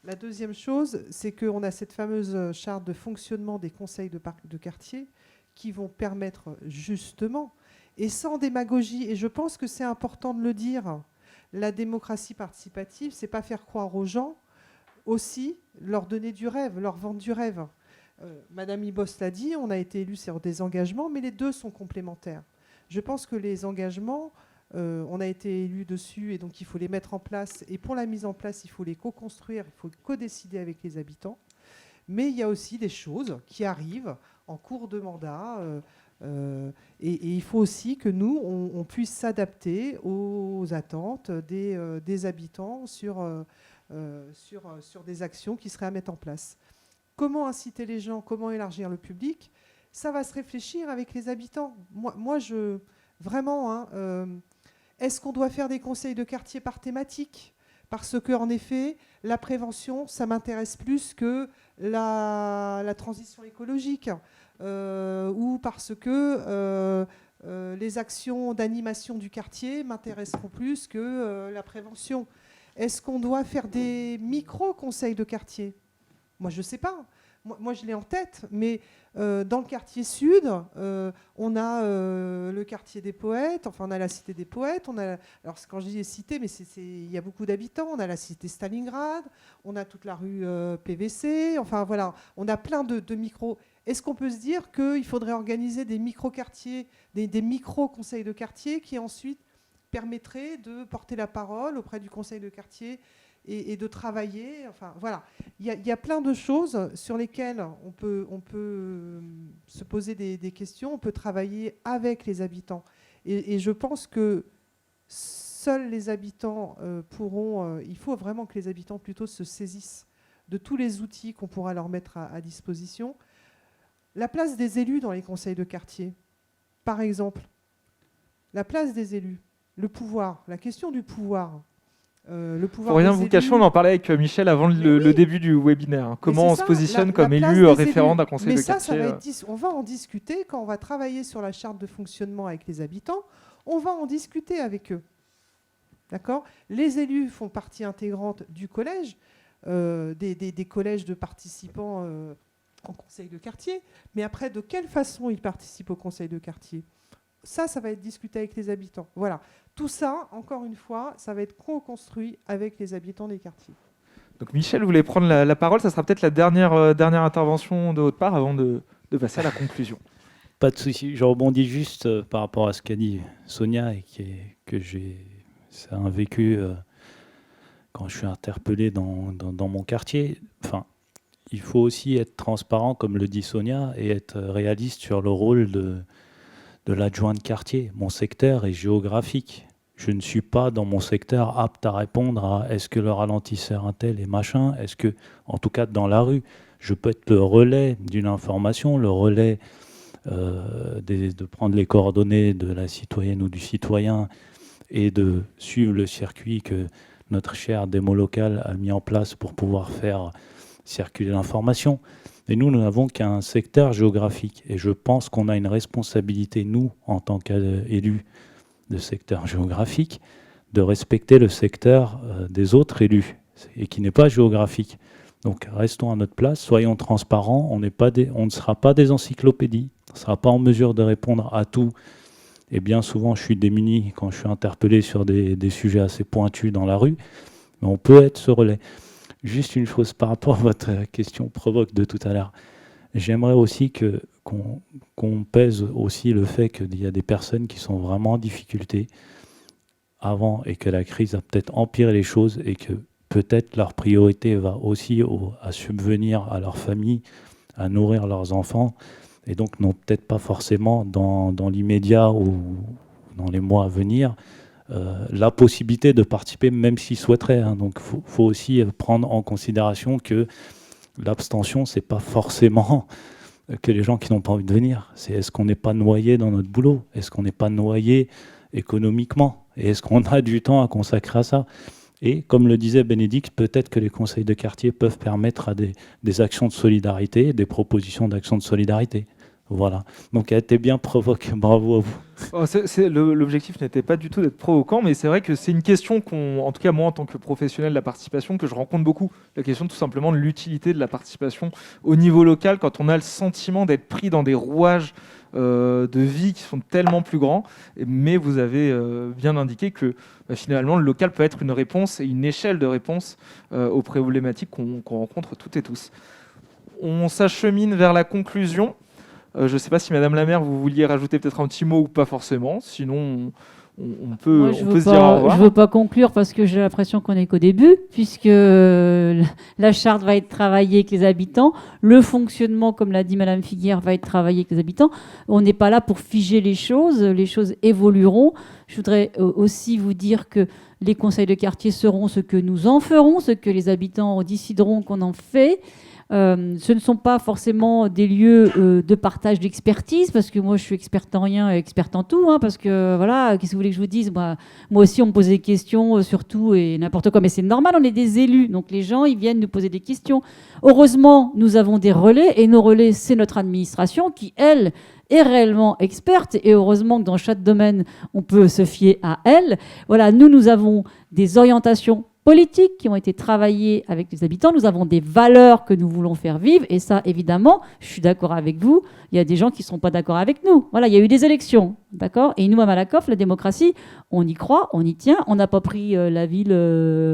[SPEAKER 2] La deuxième chose, c'est qu'on a cette fameuse charte de fonctionnement des conseils de quartier qui vont permettre justement, et sans démagogie, et je pense que c'est important de le dire, la démocratie participative, c'est pas faire croire aux gens, aussi leur donner du rêve, leur vendre du rêve. Madame Ibos l'a dit, on a été élus sur des engagements, mais les deux sont complémentaires. Je pense que les engagements, on a été élus dessus, et donc il faut les mettre en place. Et pour la mise en place, il faut les co-construire, il faut co-décider avec les habitants. Mais il y a aussi des choses qui arrivent en cours de mandat. Et il faut aussi que nous, on puisse s'adapter aux attentes des habitants sur des actions qui seraient à mettre en place. Comment inciter les gens, comment élargir le public, ça va se réfléchir avec les habitants. Moi vraiment, est-ce qu'on doit faire des conseils de quartier par thématique ? Parce qu'en effet, la prévention, ça m'intéresse plus que la transition écologique. Ou parce que les actions d'animation du quartier m'intéresseront plus que la prévention. Est-ce qu'on doit faire des micro-conseils de quartier ? Moi, je ne sais pas. Moi, je l'ai en tête, mais dans le quartier sud, on a le quartier des poètes, enfin, on a la cité des poètes. Alors, quand je dis cité, mais il y a beaucoup d'habitants. On a la cité Stalingrad, on a toute la rue PVC. Enfin, voilà, on a plein de micros. Est-ce qu'on peut se dire qu'il faudrait organiser des micro-quartiers, des micro-conseils de quartier qui ensuite permettraient de porter la parole auprès du conseil de quartier et de travailler. Enfin, voilà. Il y a plein de choses sur lesquelles on peut se poser des questions, on peut travailler avec les habitants. Et je pense que seuls les habitants pourront... il faut vraiment que les habitants plutôt se saisissent de tous les outils qu'on pourra leur mettre à disposition. La place des élus dans les conseils de quartier, par exemple. La place des élus, le pouvoir, la question du pouvoir.
[SPEAKER 1] Pour rien vous cacher, on en parlait avec Michel avant le début du webinaire. Comment on se positionne comme élu référent d'un conseil de quartier.
[SPEAKER 2] On va en discuter quand on va travailler sur la charte de fonctionnement avec les habitants. On va en discuter avec eux. D'accord ? Les élus font partie intégrante du collège, des collèges de participants en conseil de quartier. Mais après, de quelle façon ils participent au conseil de quartier ? Ça va être discuté avec les habitants. Voilà. Tout ça, encore une fois, ça va être co-construit avec les habitants des quartiers.
[SPEAKER 1] Donc Michel voulait prendre la parole. Ça sera peut-être la dernière intervention de votre part avant de passer à la conclusion.
[SPEAKER 3] Pas de souci. Je rebondis juste par rapport à ce qu'a dit Sonia et c'est un vécu quand je suis interpellé dans mon quartier. Enfin, il faut aussi être transparent, comme le dit Sonia, et être réaliste sur le rôle de l'adjoint de quartier. Mon secteur est géographique. Je ne suis pas dans mon secteur apte à répondre à est-ce que le ralentisseur un tel et machin, est-ce que, en tout cas dans la rue, je peux être le relais d'une information, le relais de prendre les coordonnées de la citoyenne ou du citoyen et de suivre le circuit que notre cher démo local a mis en place pour pouvoir faire circuler l'information. Et nous n'avons qu'un secteur géographique. Et je pense qu'on a une responsabilité, nous, en tant qu'élus de secteur géographique, de respecter le secteur des autres élus, et qui n'est pas géographique. Donc restons à notre place, soyons transparents, on ne sera pas des encyclopédies, on ne sera pas en mesure de répondre à tout. Et bien souvent, je suis démuni quand je suis interpellé sur des sujets assez pointus dans la rue, mais on peut être ce relais. Juste une chose par rapport à votre question provoque de tout à l'heure. J'aimerais aussi qu'on pèse aussi le fait qu'il y a des personnes qui sont vraiment en difficulté avant et que la crise a peut-être empiré les choses et que peut-être leur priorité va aussi à subvenir à leur famille, à nourrir leurs enfants et donc n'ont peut-être pas forcément dans l'immédiat ou dans les mois à venir la possibilité de participer, même s'ils souhaiteraient. Hein. Donc il faut aussi prendre en considération que l'abstention, c'est pas forcément que les gens qui n'ont pas envie de venir. C'est est-ce qu'on n'est pas noyé dans notre boulot? Est-ce qu'on n'est pas noyé économiquement? Et est-ce qu'on a du temps à consacrer à ça? Et comme le disait Bénédicte, peut-être que les conseils de quartier peuvent permettre à des actions de solidarité, des propositions d'actions de solidarité. Voilà. Donc elle a été bien provoquée. Bravo à vous.
[SPEAKER 1] L'objectif n'était pas du tout d'être provocant, mais c'est vrai que c'est une question en tout cas moi en tant que professionnel de la participation, que je rencontre beaucoup. La question tout simplement de l'utilité de la participation au niveau local quand on a le sentiment d'être pris dans des rouages de vie qui sont tellement plus grands. Mais vous avez bien indiqué que finalement le local peut être une réponse et une échelle de réponse aux problématiques qu'on rencontre toutes et tous. On s'achemine vers la conclusion. Je ne sais pas si Madame la maire, vous vouliez rajouter peut-être un petit mot ou pas forcément. Sinon, on peut se dire au revoir.
[SPEAKER 4] Je ne veux pas conclure parce que j'ai l'impression qu'on n'est qu'au début, puisque la charte va être travaillée avec les habitants. Le fonctionnement, comme l'a dit Madame Figuière, va être travaillé avec les habitants. On n'est pas là pour figer les choses. Les choses évolueront. Je voudrais aussi vous dire que les conseils de quartier seront ce que nous en ferons, ce que les habitants décideront qu'on en fait. Ce ne sont pas forcément des lieux de partage d'expertise, parce que moi je suis experte en rien et experte en tout, hein, parce que voilà, qu'est-ce que vous voulez que je vous dise, moi aussi on me pose des questions sur tout et n'importe quoi, mais c'est normal, on est des élus, donc les gens ils viennent nous poser des questions. Heureusement nous avons des relais, et nos relais c'est notre administration qui elle est réellement experte, et heureusement que dans chaque domaine on peut se fier à elle. Voilà, nous avons des orientations politiques qui ont été travaillées avec les habitants. Nous avons des valeurs que nous voulons faire vivre. Et ça, évidemment, je suis d'accord avec vous. Il y a des gens qui ne sont pas d'accord avec nous. Voilà, il y a eu des élections. D'accord ? Et nous, à Malakoff, la démocratie, on y croit, on y tient. On n'a pas pris la ville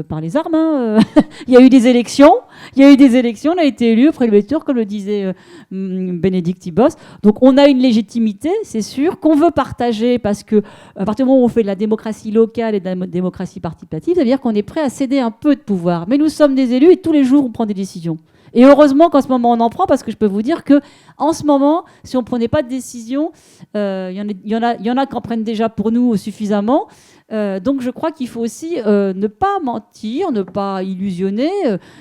[SPEAKER 4] par les armes. Hein. Il y a eu des élections. On a été élus au premier tour, comme le disait Bénédicte Thibos. Donc, on a une légitimité, c'est sûr, qu'on veut partager, parce que à partir du moment où on fait de la démocratie locale et de la démocratie participative, ça veut dire qu'on est prêt à céder un peu de pouvoir. Mais nous sommes des élus et tous les jours, on prend des décisions. Et heureusement qu'en ce moment, on en prend, parce que je peux vous dire qu'en ce moment, si on ne prenait pas de décision, il y en a qui en prennent déjà pour nous suffisamment. Donc je crois qu'il faut aussi ne pas mentir, ne pas illusionner,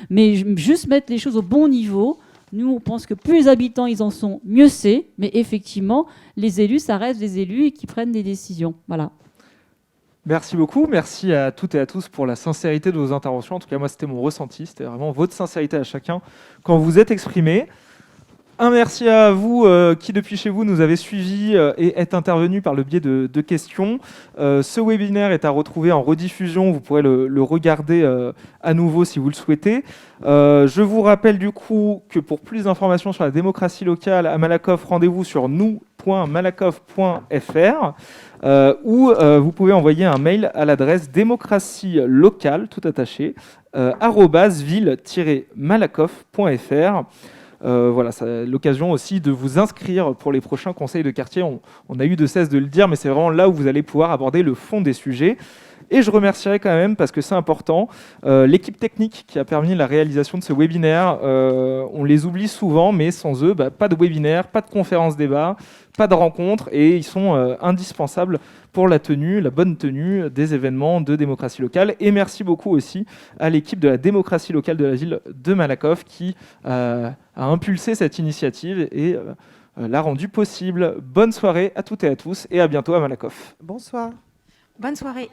[SPEAKER 4] mais juste mettre les choses au bon niveau. Nous, on pense que plus les habitants ils en sont, mieux c'est. Mais effectivement, les élus, ça reste des élus et qui prennent des décisions. Voilà.
[SPEAKER 1] Merci beaucoup, merci à toutes et à tous pour la sincérité de vos interventions. En tout cas, moi, c'était mon ressenti, c'était vraiment votre sincérité à chacun quand vous êtes exprimé. Un merci à vous qui, depuis chez vous, nous avez suivis et êtes intervenus par le biais de questions. Ce webinaire est à retrouver en rediffusion. Vous pourrez le regarder à nouveau si vous le souhaitez. Je vous rappelle du coup que pour plus d'informations sur la démocratie locale à Malakoff, rendez-vous sur nous.malakoff.fr ou vous pouvez envoyer un mail à l'adresse démocratie locale, tout attaché, @ville-malakoff.fr. Voilà, c'est l'occasion aussi de vous inscrire pour les prochains conseils de quartier. On a eu de cesse de le dire, mais c'est vraiment là où vous allez pouvoir aborder le fond des sujets. Et je remercierai quand même, parce que c'est important, l'équipe technique qui a permis la réalisation de ce webinaire. On les oublie souvent, mais sans eux, pas de webinaire, pas de conférence débat, pas de rencontre, et ils sont indispensables pour la bonne tenue des événements de démocratie locale. Et merci beaucoup aussi à l'équipe de la démocratie locale de la ville de Malakoff qui a impulsé cette initiative et l'a rendue possible. Bonne soirée à toutes et à tous, et à bientôt à Malakoff.
[SPEAKER 2] Bonsoir.
[SPEAKER 5] Bonne soirée.